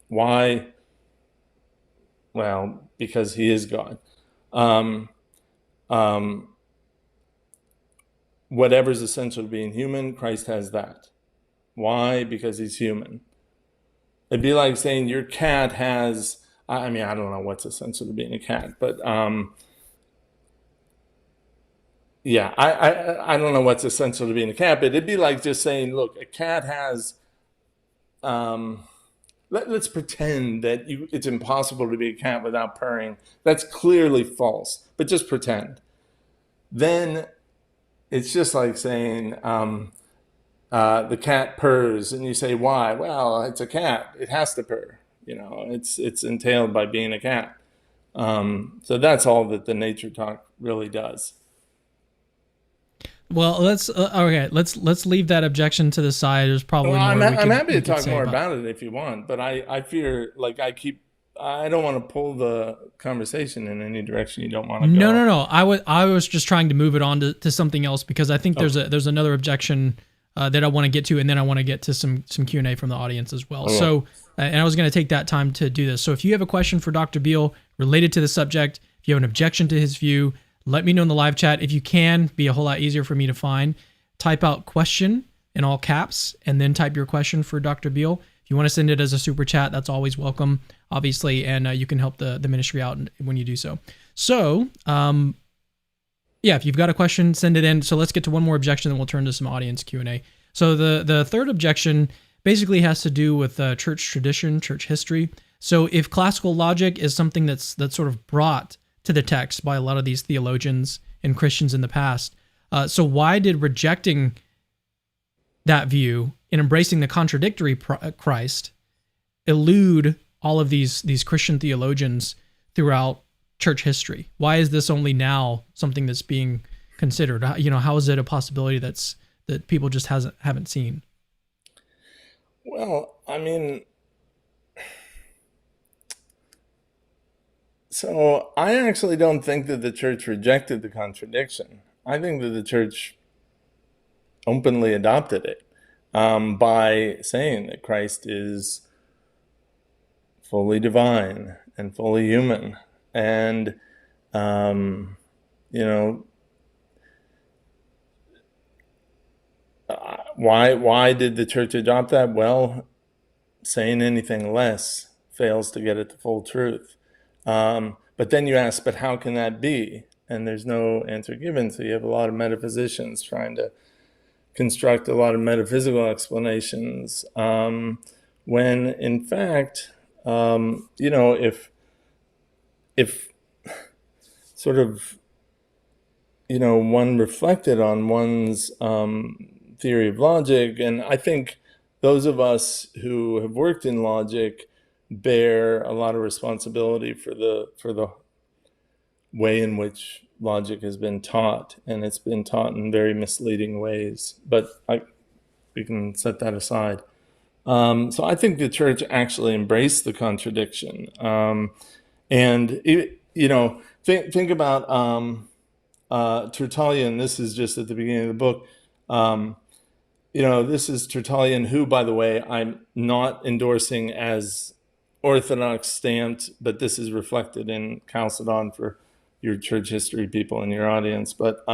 Why? Well, because he is God. Whatever's essential to being human, Christ has that. Why? Because he's human. It'd be like saying your cat has, I don't know what's essential to being a cat, but I don't know what's essential to being a cat, but it'd be like just saying, look, a cat has, let's pretend that it's impossible to be a cat without purring. That's clearly false, but just pretend. Then it's just like saying the cat purrs, and you say, why? Well, it's a cat. It has to purr. It's entailed by being a cat. So that's all that the nature talk really does. Well, let's leave that objection to the side. There's probably more. I'm happy to talk more about it if you want, but I fear like I don't want to pull the conversation in any direction you don't want to go. No. I was just trying to move it on to something else because I think there's another objection that I want to get to, and then I want to get to some Q&A from the audience as well. Okay. So, and I was going to take that time to do this. So if you have a question for Dr. Beall related to the subject, if you have an objection to his view, let me know in the live chat. If you can, be a whole lot easier for me to find. Type out question in all caps, and then type your question for Dr. Beall. If you want to send it as a super chat, that's always welcome, obviously, and you can help the ministry out when you do so. So, if you've got a question, send it in. So let's get to one more objection, then we'll turn to some audience Q&A. So the third objection basically has to do with church tradition, church history. So if classical logic is something that's sort of brought to the text by a lot of these theologians and Christians in the past, so why did rejecting that view and embracing the contradictory Christ elude all of these Christian theologians throughout church history? Why is this only now something that's being considered? How is it a possibility that people just haven't seen? Well, so I actually don't think that the church rejected the contradiction. I think that the church openly adopted it by saying that Christ is fully divine and fully human. And, why did the church adopt that? Well, saying anything less fails to get at the full truth. But then you ask, but how can that be? And there's no answer given. So you have a lot of metaphysicians trying to construct a lot of metaphysical explanations, when in fact, if sort of, one reflected on one's theory of logic, and I think those of us who have worked in logic bear a lot of responsibility for the way in which logic has been taught, and it's been taught in very misleading ways. But we can set that aside. So I think the church actually embraced the contradiction, and think about Tertullian. This is just at the beginning of the book. This is Tertullian, who, by the way, I'm not endorsing as orthodox stamped, but this is reflected in Chalcedon for your church history people in your audience. But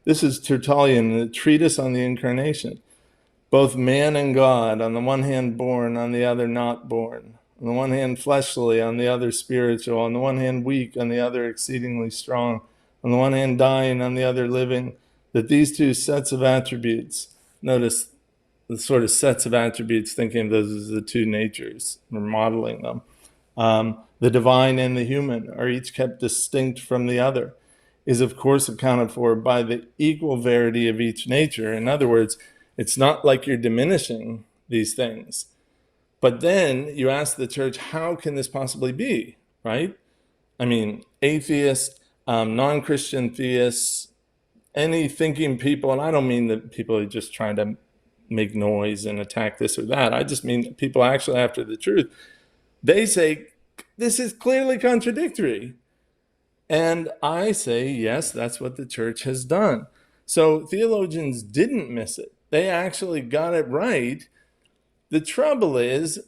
this is Tertullian, the treatise on the Incarnation. both man and God, on the one hand born, on the other not born, on the one hand fleshly, on the other spiritual, on the one hand weak, on the other exceedingly strong, on the one hand dying, on the other living, that these two sets of attributes, notice the sort of sets of attributes, thinking of those as the two natures, we're modeling them. The divine and the human are each kept distinct from the other, is of course accounted for by the equal verity of each nature. In other words, it's not like you're diminishing these things. But then you ask the church, how can this possibly be, right? I mean, atheists, non-Christian theists, any thinking people, and I don't mean that people are just trying to make noise and attack this or that. I just mean people actually after the truth. They say, this is clearly contradictory. And I say, yes, that's what the church has done. So theologians didn't miss it. They actually got it right. The trouble is,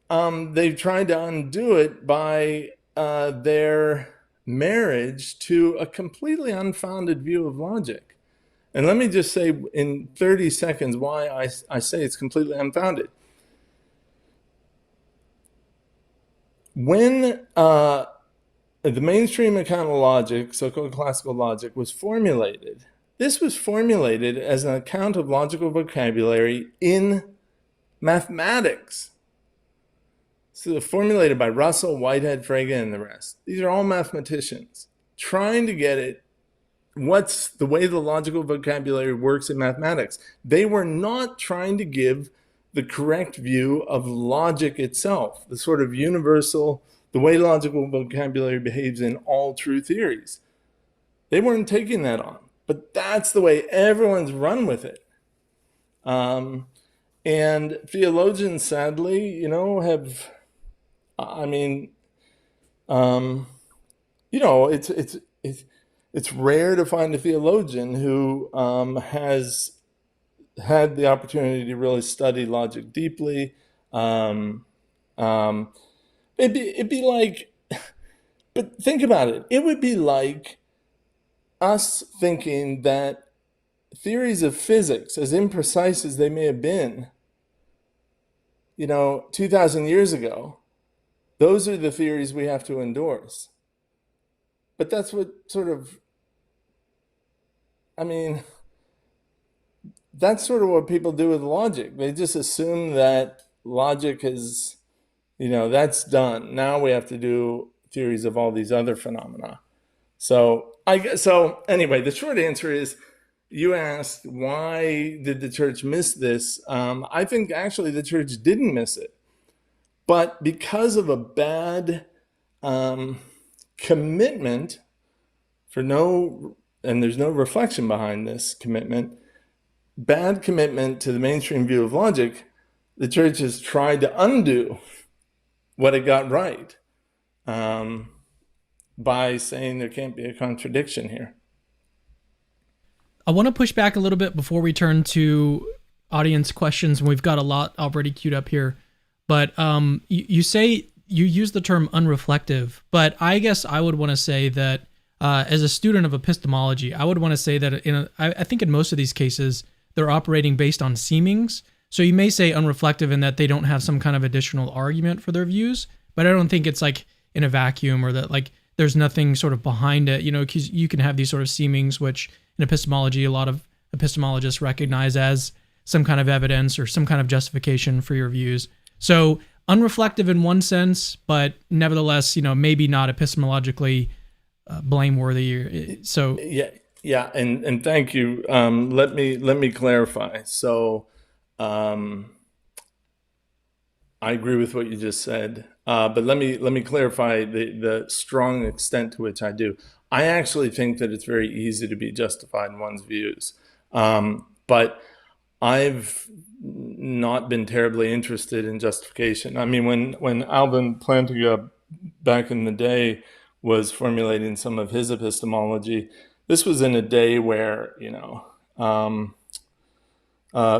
they've tried to undo it by their marriage to a completely unfounded view of logic. And let me just say in 30 seconds why I say it's completely unfounded. When the mainstream account of logic, so-called classical logic, was formulated, this was formulated as an account of logical vocabulary in mathematics. So formulated by Russell, Whitehead, Frege, and the rest. These are all mathematicians trying to get it, what's the way the logical vocabulary works in mathematics. They were not trying to give the correct view of logic itself, the sort of universal, the way logical vocabulary behaves in all true theories. They weren't taking that on, but that's the way everyone's run with it. And theologians, sadly, have, it's rare to find a theologian who has had the opportunity to really study logic deeply. It'd be like, but think about it. It would be like us thinking that theories of physics, as imprecise as they may have been, 2,000 years ago, those are the theories we have to endorse. But that's what that's sort of what people do with logic. They just assume that logic is, that's done. Now we have to do theories of all these other phenomena. So anyway, the short answer is, you asked, why did the church miss this? I think actually the church didn't miss it. But because of a bad commitment and there's no reflection behind this commitment, bad commitment to the mainstream view of logic, the church has tried to undo what it got right by saying there can't be a contradiction here. I want to push back a little bit before we turn to audience questions, and we've got a lot already queued up here. But you say you use the term unreflective, but I guess I would want to say that as a student of epistemology, I would want to say that I think in most of these cases, they're operating based on seemings. So you may say unreflective in that they don't have some kind of additional argument for their views, but I don't think it's like in a vacuum or that like there's nothing sort of behind it, because you can have these sort of seemings, which in epistemology, a lot of epistemologists recognize as some kind of evidence or some kind of justification for your views. So unreflective in one sense, but nevertheless, maybe not epistemologically blameworthy. So yeah, and thank you. Let me clarify. So I agree with what you just said, but let me clarify the strong extent to which I do. I actually think that it's very easy to be justified in one's views, but I've not been terribly interested in justification. I mean, when Alvin Plantinga back in the day was formulating some of his epistemology, this was in a day where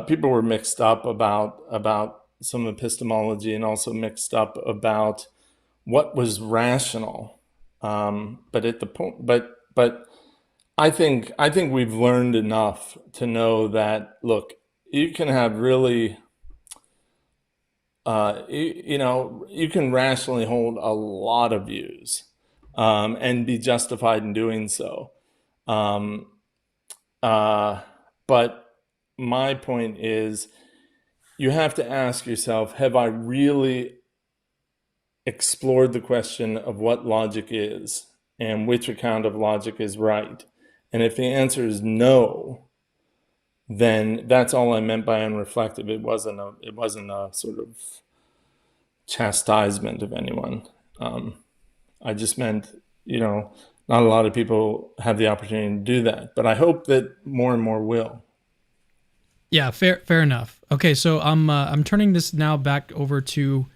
people were mixed up about some epistemology and also mixed up about what was rational. But at the point, but I think we've learned enough to know that, look, you can have really, you can rationally hold a lot of views, and be justified in doing so. Um, but my point is, you have to ask yourself, have I really explored the question of what logic is and which account of logic is right? And if the answer is no, then that's all I meant by unreflective. It wasn't a sort of chastisement of anyone. I just meant, not a lot of people have the opportunity to do that, but I hope that more and more will. Yeah, fair enough. Okay, so I'm turning this now back over to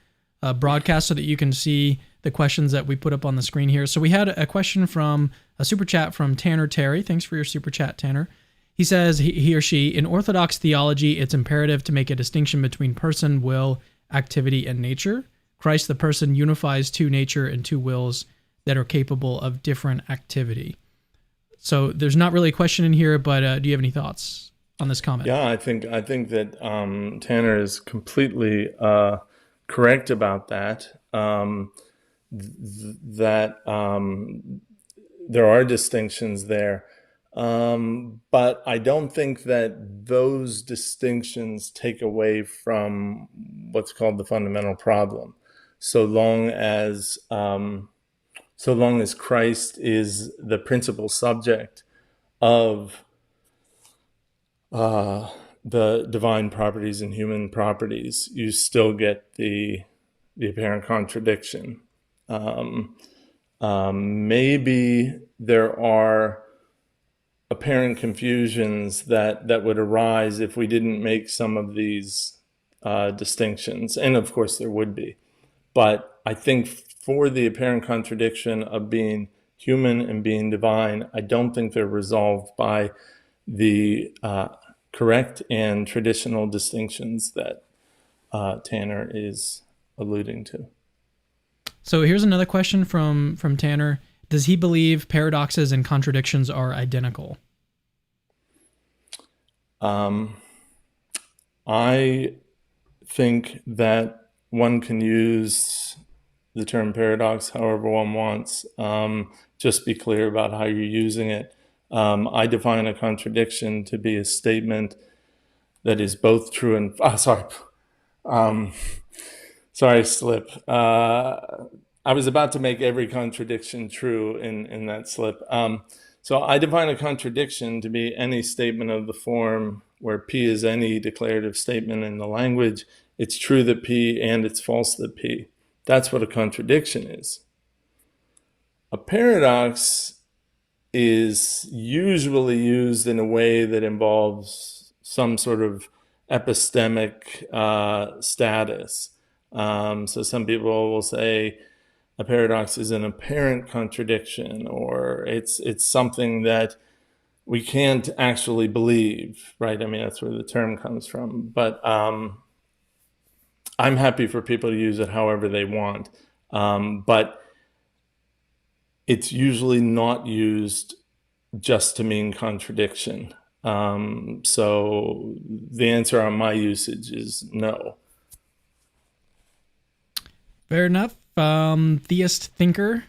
broadcast so that you can see the questions that we put up on the screen here. So we had a question from a super chat from Tanner Terry. Thanks for your super chat, Tanner. He says, he or she, in orthodox theology, it's imperative to make a distinction between person, will, activity, and nature. Christ, the person, unifies two nature and two wills that are capable of different activity. So there's not really a question in here, but do you have any thoughts on this comment? Yeah, I think that Tanner is completely correct about that. There are distinctions there, but I don't think that those distinctions take away from what's called the fundamental problem. So long as Christ is the principal subject of the divine properties and human properties, you still get the apparent contradiction. Maybe there are apparent confusions that would arise if we didn't make some of these distinctions, and of course there would be. But I think for the apparent contradiction of being human and being divine, I don't think they're resolved by the correct and traditional distinctions that Tanner is alluding to. So here's another question from Tanner. Does he believe paradoxes and contradictions are identical? I think that one can use the term paradox however one wants. Just be clear about how you're using it. I define a contradiction to be a statement that is both true and slip. I was about to make every contradiction true in that slip. So I define a contradiction to be any statement of the form where P is any declarative statement in the language. It's true that P and it's false that P. That's what a contradiction is. A paradox is usually used in a way that involves some sort of epistemic status. So some people will say a paradox is an apparent contradiction, or it's something that we can't actually believe, right? I mean, that's where the term comes from. But I'm happy for people to use it however they want. But it's usually not used just to mean contradiction. So the answer on my usage is no. Fair enough. Theist thinker.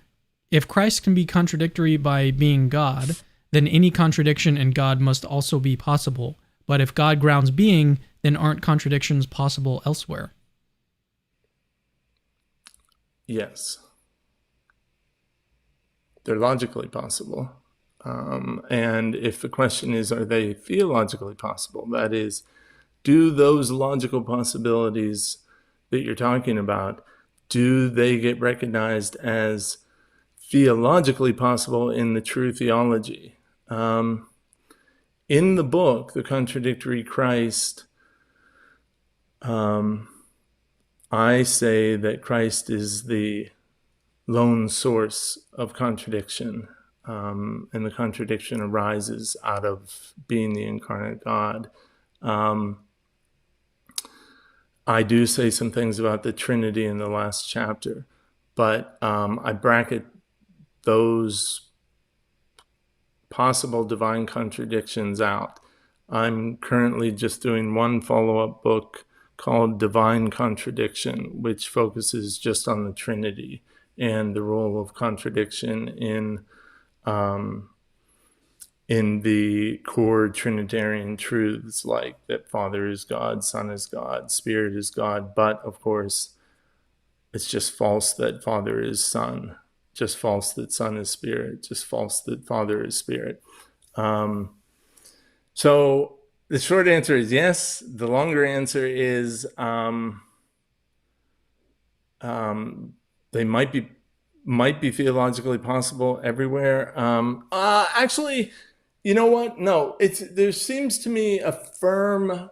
If Christ can be contradictory by being God, then any contradiction in God must also be possible. But if God grounds being, then aren't contradictions possible elsewhere? Yes. They're logically possible. And if the question is, are they theologically possible? That is, do those logical possibilities that you're talking about, do they get recognized as theologically possible in the true theology? In the book, The Contradictory Christ, I say that Christ is the lone source of contradiction, and the contradiction arises out of being the incarnate God. I do say some things about the Trinity in the last chapter, but I bracket those possible divine contradictions out. I'm currently just doing one follow-up book called Divine Contradiction, which focuses just on the Trinity and the role of contradiction in the core Trinitarian truths, like that Father is God, Son is God, Spirit is God. But of course, it's just false that Father is Son, just false that Son is Spirit, just false that Father is Spirit. So the short answer is yes. The longer answer is they might be theologically possible everywhere. Actually, you know what? No, there seems to me a firm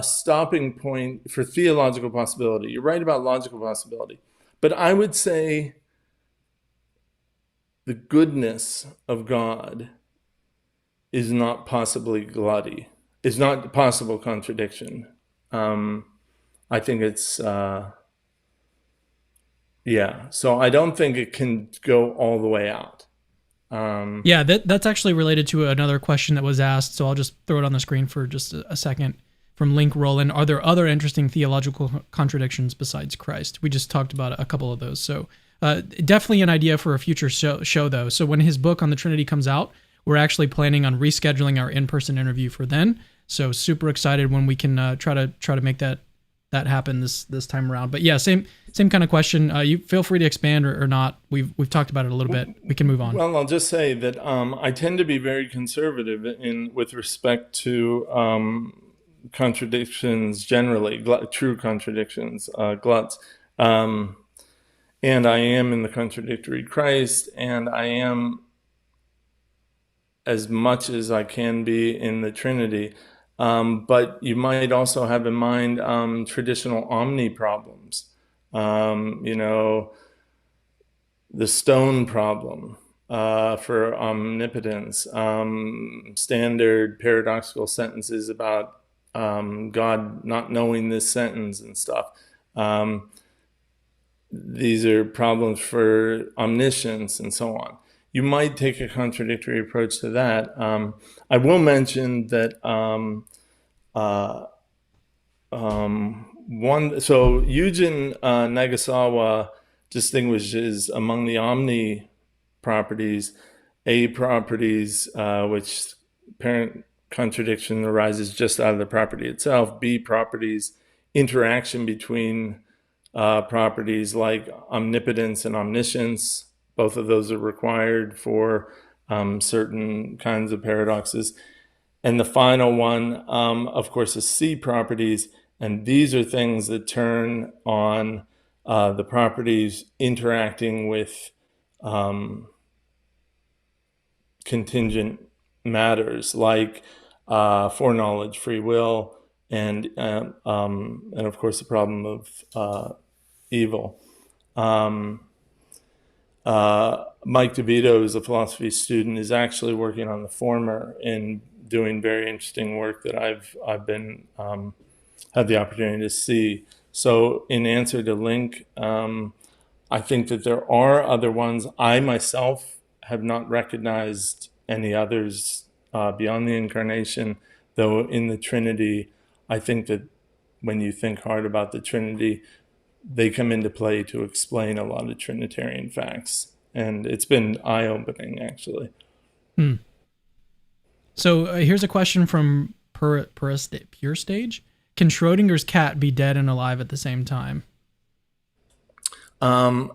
stopping point for theological possibility. You're right about logical possibility, but I would say the goodness of God is not possibly glutty. It's not possible contradiction. I think it's so I don't think it can go all the way out. That's actually related to another question that was asked, so I'll just throw it on the screen for just a second. From Link Roland, are there other interesting theological contradictions besides Christ? We just talked about a couple of those. So definitely an idea for a future show, though. So when his book on the Trinity comes out, we're actually planning on rescheduling our in-person interview for then. So super excited when we can try to make that happen this time around. But yeah, same kind of question. You feel free to expand or not. We've talked about it a little bit. We can move on. Well, I'll just say that I tend to be very conservative with respect to contradictions generally, true contradictions, gluts. And I am in the Contradictory Christ, and I am as much as I can be in the Trinity. But you might also have in mind traditional omni problems. The stone problem for omnipotence, standard paradoxical sentences about God not knowing this sentence and stuff. These are problems for omniscience and so on. You might take a contradictory approach to that. I will mention that Eugen Nagasawa distinguishes among the omni properties, A properties, which apparent contradiction arises just out of the property itself, B properties, interaction between properties like omnipotence and omniscience. Both of those are required for certain kinds of paradoxes. And the final one, of course, is C properties. And these are things that turn on the properties interacting with contingent matters like foreknowledge, free will, and of course the problem of evil. Mike DeVito, who's a philosophy student, is actually working on the former and doing very interesting work that I've been had the opportunity to see. So in answer to Link, I think that there are other ones. I myself have not recognized any others beyond the incarnation, though in the Trinity, I think that when you think hard about the Trinity, they come into play to explain a lot of Trinitarian facts. And it's been eye-opening, actually. So here's a question from Pure Stage. Can Schrodinger's cat be dead and alive at the same time? I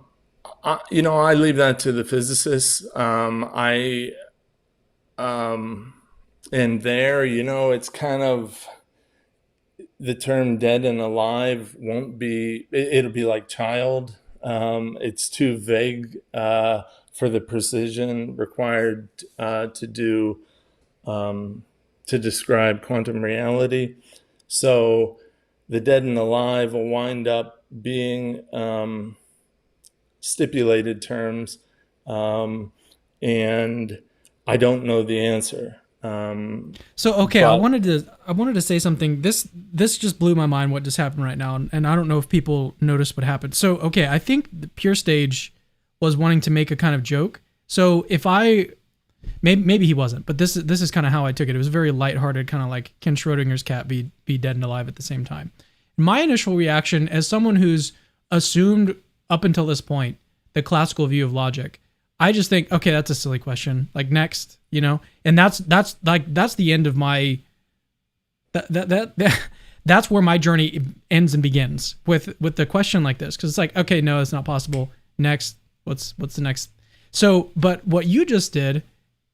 leave that to the physicists. It's kind of, the term dead and alive it'll be like child. It's too vague for the precision required to describe quantum reality. So the dead and alive will wind up being stipulated terms, and I don't know the answer. I wanted to say something. This just blew my mind what just happened right now, and I don't know if people noticed what happened. So I think the Pure Stage was wanting to make a kind of joke. So if I Maybe he wasn't, but this is kind of how I took it. It was very lighthearted, kind of like Ken Schrodinger's cat be dead and alive at the same time. My initial reaction, as someone who's assumed up until this point the classical view of logic, I just think, okay, that's a silly question. Like, next, and that's the end of my that's where my journey ends and begins with the question like this, because it's like, okay, no, it's not possible. Next, what's the next? So, but what you just did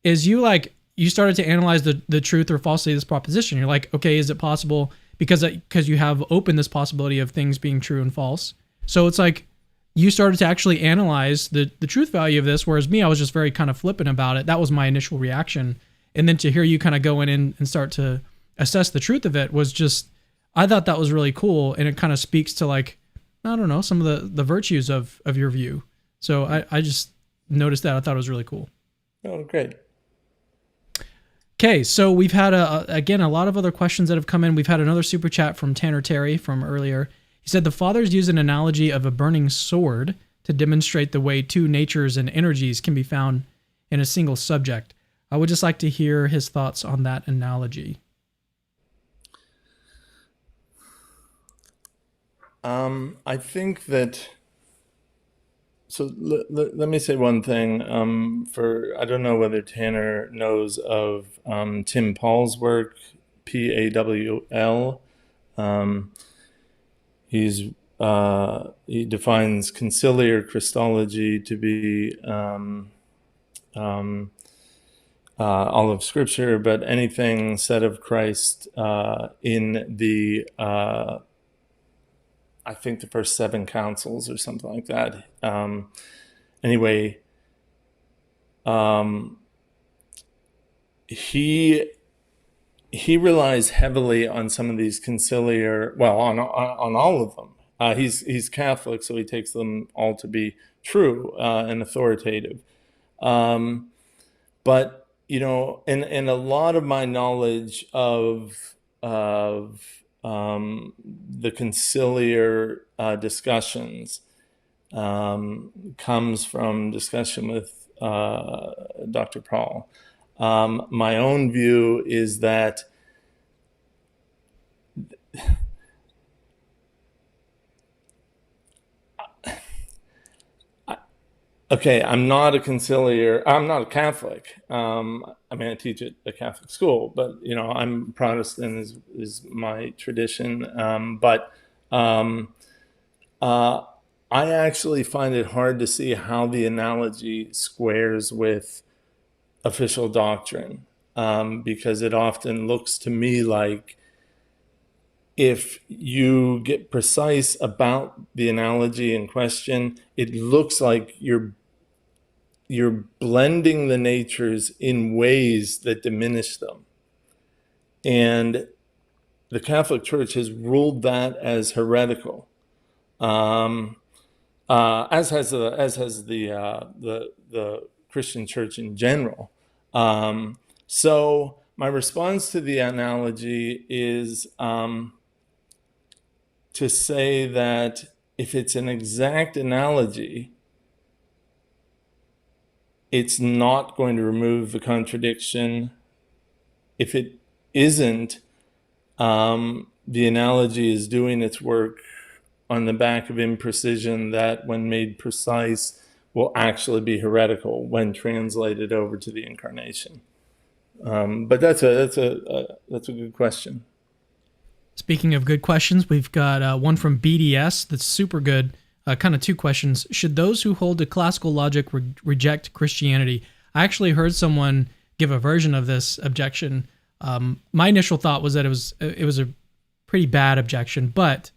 is you started to analyze the truth or falsity of this proposition. You're like, okay, is it possible? Because you have opened this possibility of things being true and false. So it's like you started to actually analyze the truth value of this, whereas me, I was just very kind of flippant about it. That was my initial reaction. And then to hear you kind of go in and start to assess the truth of it was just, I thought that was really cool. And it kind of speaks to, like, I don't know, some of the virtues of your view. So I just noticed that. I thought it was really cool. Oh, great. Okay, so we've had, again, a lot of other questions that have come in. We've had another super chat from Tanner Terry from earlier. He said, the fathers use an analogy of a burning sword to demonstrate the way two natures and energies can be found in a single subject. I would just like to hear his thoughts on that analogy. I think that, so let me say one thing. I don't know whether Tanner knows of Tim Paul's work, Pawl. He defines conciliar Christology to be all of Scripture, but anything said of Christ in the I think the first 7 councils or something like that. Anyway, he relies heavily on some of these conciliar, well, on all of them. He's Catholic, so he takes them all to be true and authoritative. But in a lot of my knowledge of the conciliar discussions comes from discussion with Dr. Paul. My own view is that okay, I'm not a conciliar. I'm not a Catholic. I teach at a Catholic school, but I'm Protestant is my tradition. But I actually find it hard to see how the analogy squares with official doctrine, because it often looks to me like if you get precise about the analogy in question, it looks like you're blending the natures in ways that diminish them. And the Catholic Church has ruled that as heretical, as has the Christian Church in general. So my response to the analogy is to say that if it's an exact analogy, it's not going to remove the contradiction. If it isn't, the analogy is doing its work on the back of imprecision that, when made precise, will actually be heretical when translated over to the incarnation. But that's a good question. Speaking of good questions, we've got one from BDS that's super good. Kind of 2 questions. Should those who hold to classical logic reject Christianity? I actually heard someone give a version of this objection. My initial thought was that it was a pretty bad objection, but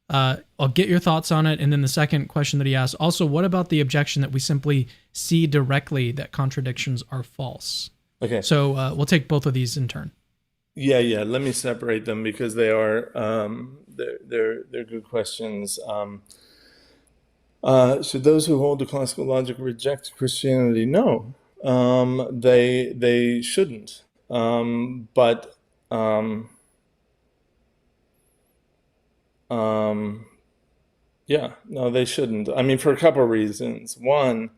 I'll get your thoughts on it. And then the second question that he asked, also, what about the objection that we simply see directly that contradictions are false? Okay. So we'll take both of these in turn. Yeah. Let me separate them because they are they're good questions. Should those who hold to classical logic reject Christianity? No, they shouldn't. But yeah, no, they shouldn't. For a couple of reasons. One,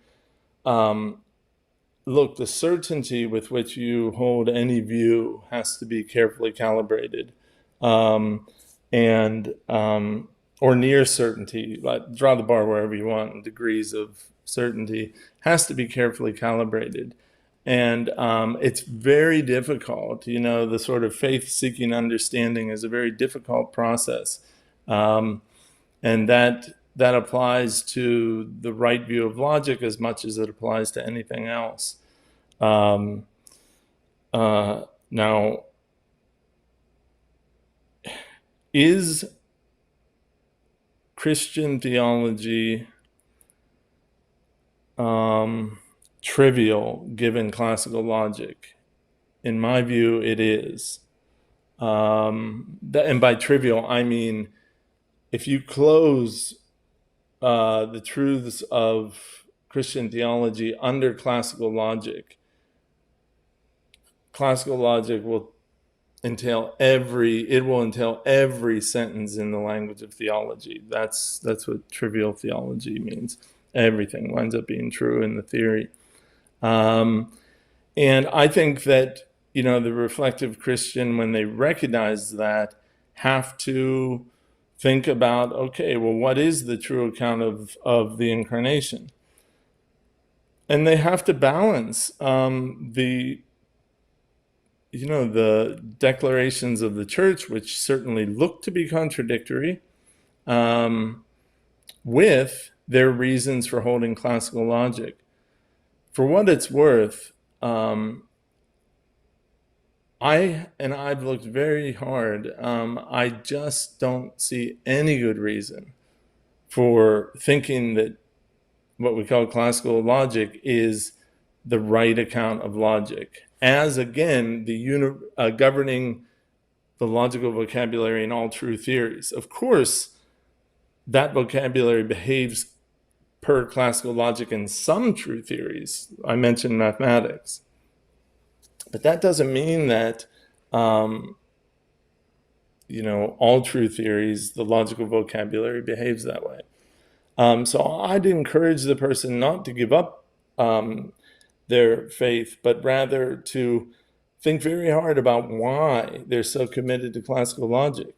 look, the certainty with which you hold any view has to be carefully calibrated, and or near certainty. Like, draw the bar wherever you want. Degrees of certainty has to be carefully calibrated, and it's very difficult. The sort of faith-seeking understanding is a very difficult process, and that applies to the right view of logic as much as it applies to anything else. Now, is Christian theology trivial given classical logic? In my view, it is. And by trivial, I mean if you close the truths of Christian theology under classical logic will entail every sentence in the language of theology. That's what trivial theology means. Everything winds up being true in the theory. And I think that, the reflective Christian, when they recognize that, have to think about, okay, well, what is the true account of the incarnation? And they have to balance the declarations of the church, which certainly look to be contradictory, with their reasons for holding classical logic. For what it's worth, I've looked very hard. I just don't see any good reason for thinking that what we call classical logic is the right account of logic, as again governing the logical vocabulary in all true theories. Of course, that vocabulary behaves per classical logic in some true theories. I mentioned mathematics. But that doesn't mean that, all true theories, the logical vocabulary behaves that way. So I'd encourage the person not to give up their faith, but rather to think very hard about why they're so committed to classical logic.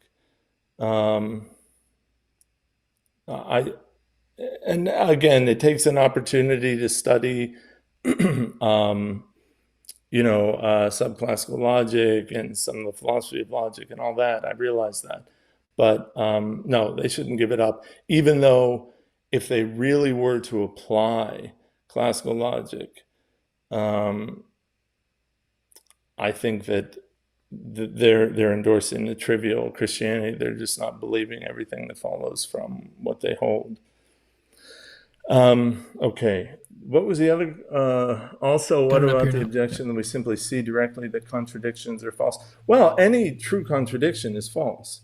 And again, it takes an opportunity to study subclassical logic and some of the philosophy of logic and all that. I realize that. But no, they shouldn't give it up, even though if they really were to apply classical logic, I think that they're endorsing the trivial Christianity. They're just not believing everything that follows from what they hold. Okay. What was the other? Also, what about the objection that we simply see directly that contradictions are false? Well, any true contradiction is false.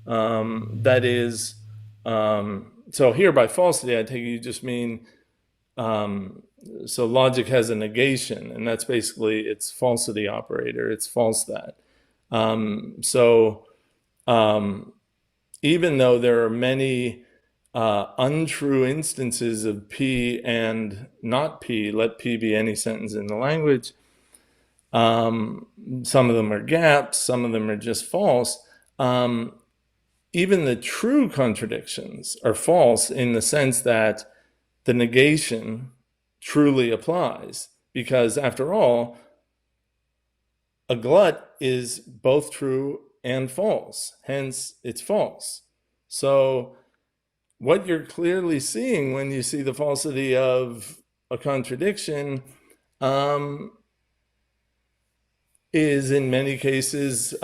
That is, so here by falsity, I take it you just mean, so logic has a negation, and that's basically its falsity operator. It's false that. Even though there are many untrue instances of P and not P, let P be any sentence in the language. Some of them are gaps, some of them are just false. Even the true contradictions are false in the sense that the negation truly applies, because after all, a glut is both true and false, hence it's false. So what you're clearly seeing when you see the falsity of a contradiction is in many cases,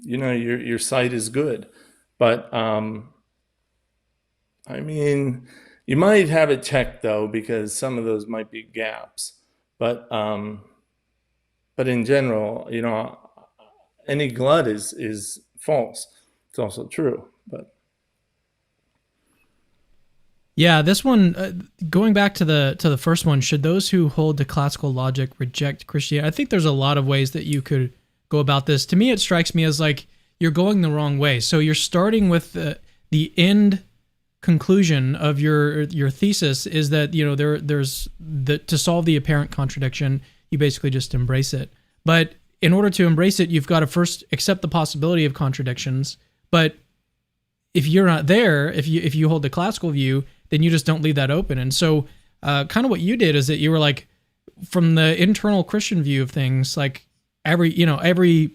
your sight is good. But you might have it checked though, because some of those might be gaps. But in general, any glut is false. It's also true, but. Yeah, this one, going back to the first one, should those who hold to classical logic reject Christianity? I think there's a lot of ways that you could go about this. To me, it strikes me as like you're going the wrong way. So you're starting with the end conclusion of your thesis is that, you know, there's to solve the apparent contradiction, you basically just embrace it. But in order to embrace it, you've got to first accept the possibility of contradictions. But if you're not there, if you hold the classical view, then you just don't leave that open. And so kind of what you did is that you were like, from the internal Christian view of things, like every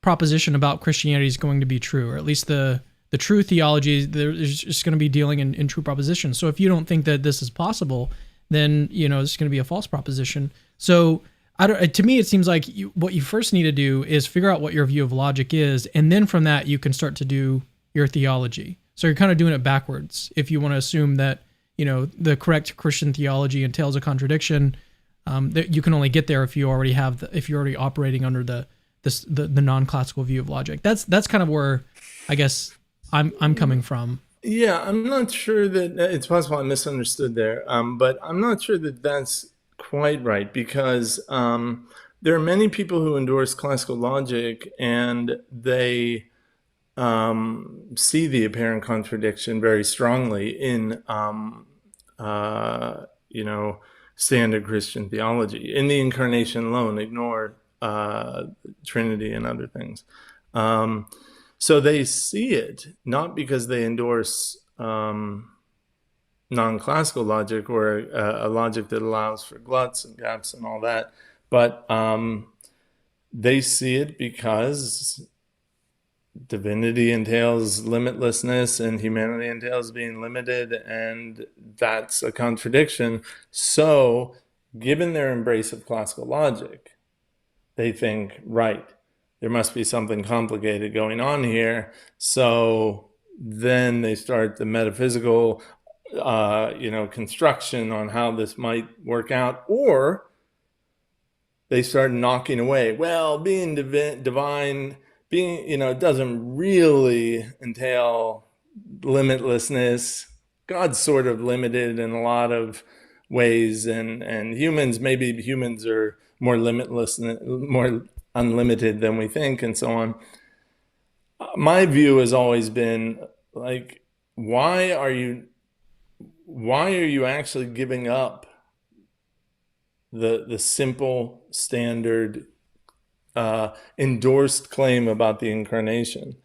proposition about Christianity is going to be true, or at least the true theology is just going to be dealing in true propositions. So if you don't think that this is possible, then, you know, it's going to be a false proposition. So to me, it seems like what you first need to do is figure out what your view of logic is, and then from that you can start to do your theology. So you're kind of doing it backwards if you want to assume that, you know, the correct Christian theology entails a contradiction. That you can only get there if you already if you're already operating under the non-classical view of logic. That's kind of where I guess I'm coming from. Yeah, I'm not sure that it's possible I misunderstood there, but I'm not sure that that's quite right, because there are many people who endorse classical logic and they see the apparent contradiction very strongly in standard Christian theology. In the incarnation alone, ignore Trinity and other things. So they see it not because they endorse non-classical logic or a logic that allows for gluts and gaps and all that, but they see it because divinity entails limitlessness and humanity entails being limited, and that's a contradiction. So given their embrace of classical logic, they think, right, there must be something complicated going on here. So then they start the metaphysical construction on how this might work out, or they start knocking away, well, being divine, it doesn't really entail limitlessness. God's sort of limited in a lot of ways, and maybe humans are more limitless, more unlimited than we think, and so on. My view has always been like, why are you actually giving up the simple, standard, endorsed claim about the incarnation?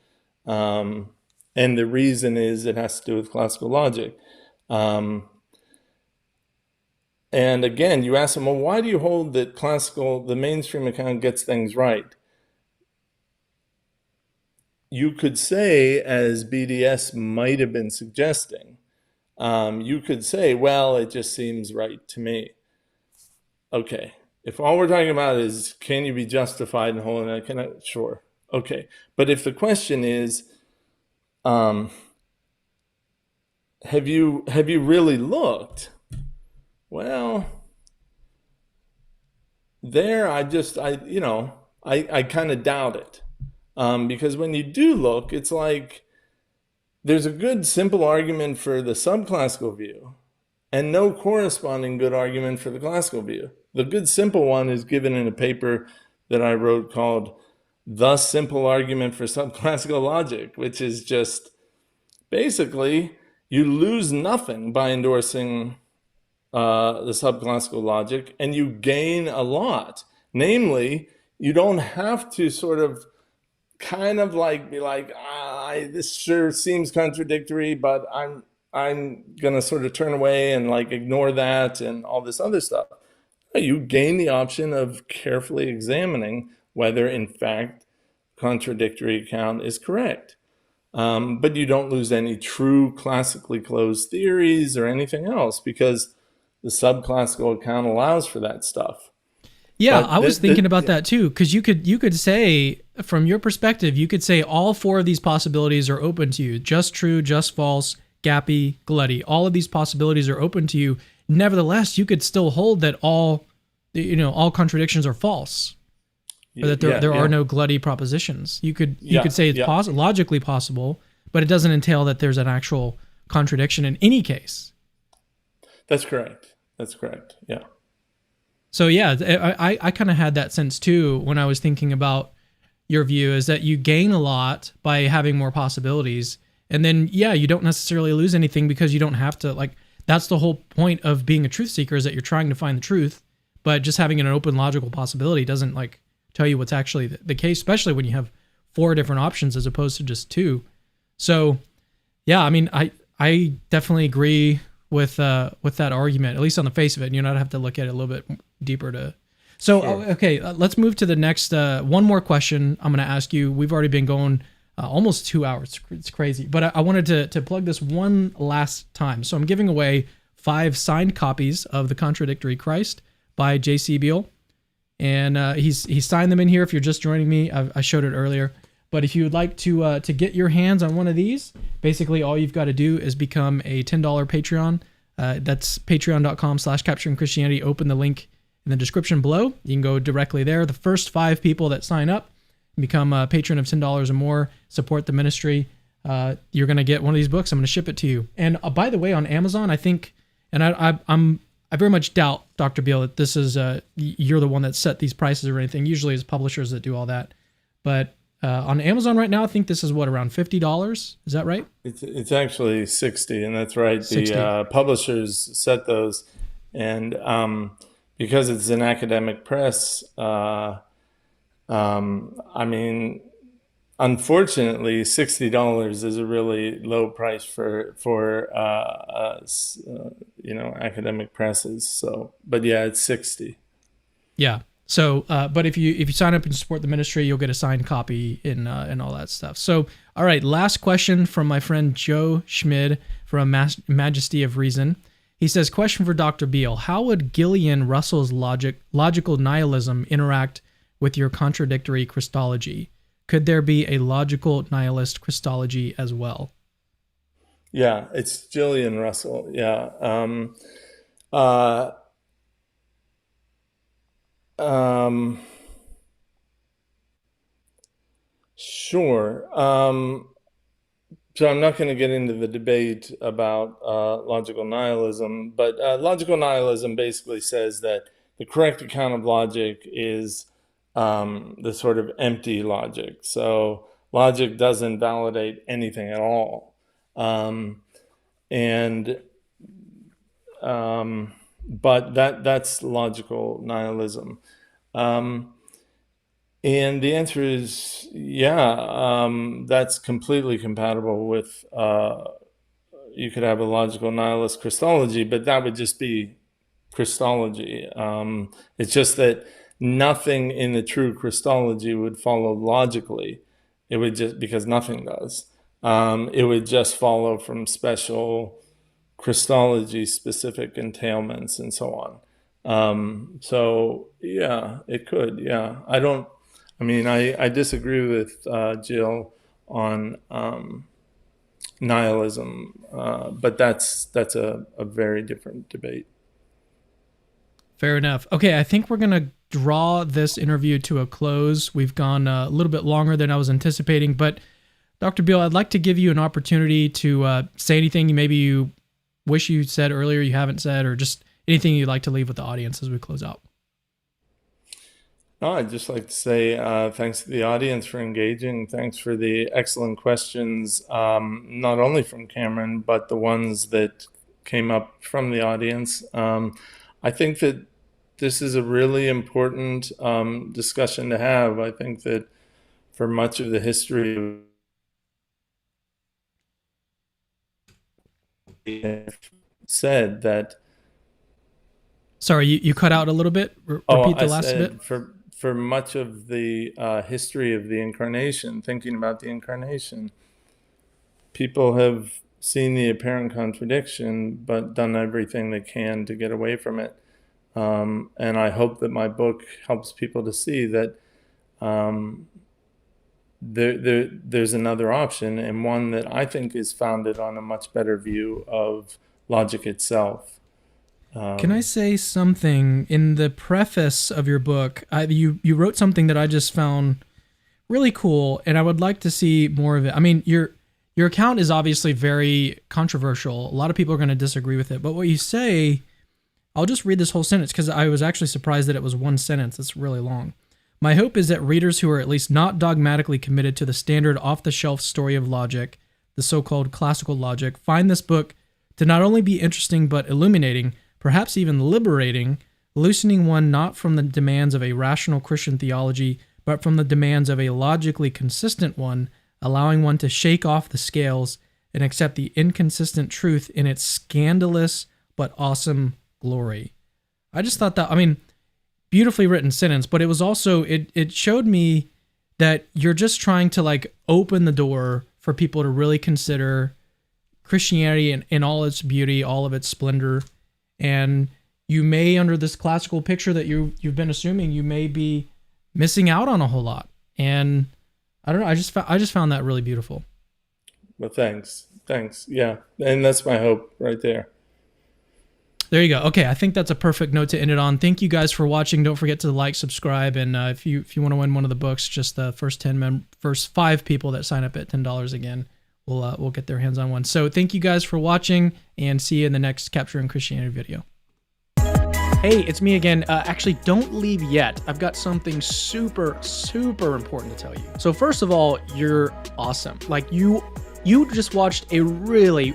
And the reason is it has to do with classical logic. And again, you ask them, well, why do you hold that the mainstream account gets things right? You could say, as BDS might have been suggesting, you could say, well, it just seems right to me. Okay, if all we're talking about is, can you be justified in holding that? Sure. Okay, but if the question is, have you really looked? Well, there I kind of doubt it, because when you do look, it's like there's a good simple argument for the subclassical view and no corresponding good argument for the classical view. The good simple one is given in a paper that I wrote called The Simple Argument for Subclassical Logic, which is just basically you lose nothing by endorsing the subclassical logic, and you gain a lot. Namely, you don't have to sort of kind of like be like, this sure seems contradictory, but I'm gonna sort of turn away and like ignore that and all this other stuff. You gain the option of carefully examining whether in fact contradictory account is correct. But you don't lose any true classically closed theories or anything else, because the subclassical account allows for that stuff. Yeah, I was thinking about that too, because you could say, from your perspective, you could say all four of these possibilities are open to you: just true, just false, gappy, glutty. All of these possibilities are open to you. Nevertheless, you could still hold that all contradictions are false, or that there are no glutty propositions. You could say it's logically possible, but it doesn't entail that there's an actual contradiction in any case. That's correct. Yeah. So yeah, I kind of had that sense too when I was thinking about your view, is that you gain a lot by having more possibilities, And then, yeah, you don't necessarily lose anything because you don't have to, like, that's the whole point of being a truth seeker, is that you're trying to find the truth, but just having an open logical possibility doesn't, like, tell you what's actually the case, especially when you have 4 different options as opposed to just 2. So, yeah, I mean, I definitely agree with that argument, at least on the face of it. And you not have to look at it a little bit deeper to. So, sure. Okay, let's move to the next. One more question I'm going to ask you. We've already been going almost 2 hours. It's crazy. But I wanted to plug this one last time. So I'm giving away 5 signed copies of the Contradictory Christ by J.C. Beall. And he's signed them in here. If you're just joining me, I showed it earlier. But if you would like to get your hands on one of these, basically all you've got to do is become a $10 Patreon. That's patreon.com/capturingchristianity. Open the link in the description below. You can go directly there. The first 5 people that sign up, become a patron of $10 or more, support the ministry, you're going to get one of these books. I'm going to ship it to you. And by the way, on Amazon, I think, and I very much doubt, Dr. Beall, that this is you're the one that set these prices or anything. Usually it's publishers that do all that. But on Amazon right now, I think this is around $50. Is that right? It's actually 60, and that's right. 60. The publishers set those, and because it's an academic press, I mean, unfortunately, $60 is a really low price for academic presses. So, but yeah, it's 60. Yeah. So, but if you sign up and support the ministry, you'll get a signed copy and all that stuff. So, all right, last question from my friend Joe Schmid from Majesty of Reason. He says, question for Dr. Beall: how would Gillian Russell's logical nihilism interact with your contradictory Christology? Could there be a logical nihilist Christology as well? Yeah, it's Gillian Russell. Yeah. Sure. So I'm not going to get into the debate about logical nihilism, but logical nihilism basically says that the correct account of logic is the sort of empty logic. So logic doesn't validate anything at all. But that's logical nihilism. And the answer is, yeah, that's completely compatible with, you could have a logical nihilist Christology, but that would just be Christology. It's just that nothing in the true Christology would follow logically. It would just, because nothing does. It would just follow from special Christology specific entailments and so on. So yeah, it could. Yeah, I disagree with Jill on nihilism, but that's a very different debate. Fair enough. Okay, I think we're going to draw this interview to a close. We've gone a little bit longer than I was anticipating, but Dr. Beall, I'd like to give you an opportunity to say anything maybe you wish you said earlier you haven't said, or just anything you'd like to leave with the audience as we close out. No, I'd just like to say thanks to the audience for engaging. Thanks for the excellent questions, not only from Cameron, but the ones that came up from the audience. I think that this is a really important discussion to have. I think that for much of the history said that. Sorry, you cut out a little bit. Repeat the last bit. For much of the history of the incarnation, thinking about the incarnation, people have seen the apparent contradiction, but done everything they can to get away from it. And I hope that my book helps people to see that there's another option, and one that I think is founded on a much better view of logic itself. Can I say something? In the preface of your book, you wrote something that I just found really cool, and I would like to see more of it. I mean, your account is obviously very controversial. A lot of people are going to disagree with it, but what you say, I'll just read this whole sentence because I was actually surprised that it was one sentence. It's really long. My hope is that readers who are at least not dogmatically committed to the standard off-the-shelf story of logic the so-called classical logic, find this book to not only be interesting but illuminating, perhaps even liberating, loosening one not from the demands of a rational Christian theology, but from the demands of a logically consistent one, allowing one to shake off the scales and accept the inconsistent truth in its scandalous but awesome glory. I just thought that, I mean, beautifully written sentence, but it was also, it showed me that you're just trying to like open the door for people to really consider Christianity in all its beauty, all of its splendor. And you may, under this classical picture that you've been assuming, you may be missing out on a whole lot. And I don't know, I just found that really beautiful. Well, thanks. Yeah. And that's my hope right there. There you go. Okay, I think that's a perfect note to end it on. Thank you guys for watching. Don't forget to like, subscribe, and if you want to win one of the books, just the first 5 people that sign up at $10 again, we'll get their hands on one. So thank you guys for watching, and see you in the next Capturing Christianity video. Hey, it's me again. Actually, don't leave yet. I've got something super important to tell you. So first of all, you're awesome. Like you just watched a really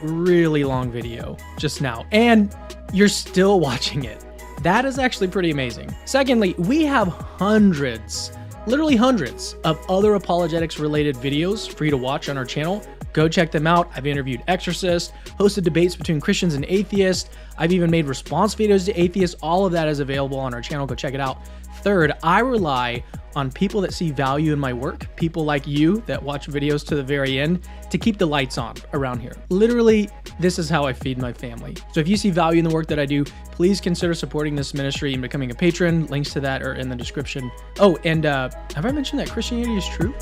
long video just now, and you're still watching it. That is actually pretty amazing. Secondly, we have literally hundreds of other apologetics related videos for you to watch on our channel. Go check them out. I've interviewed exorcists, hosted debates between Christians and atheists. I've even made response videos to atheists. All of that is available on our channel. Go check it out. Third, I rely on people that see value in my work, people like you that watch videos to the very end, to keep the lights on around here. Literally, this is how I feed my family. So if you see value in the work that I do, please consider supporting this ministry and becoming a patron. Links to that are in the description. Oh, and have I mentioned that Christianity is true?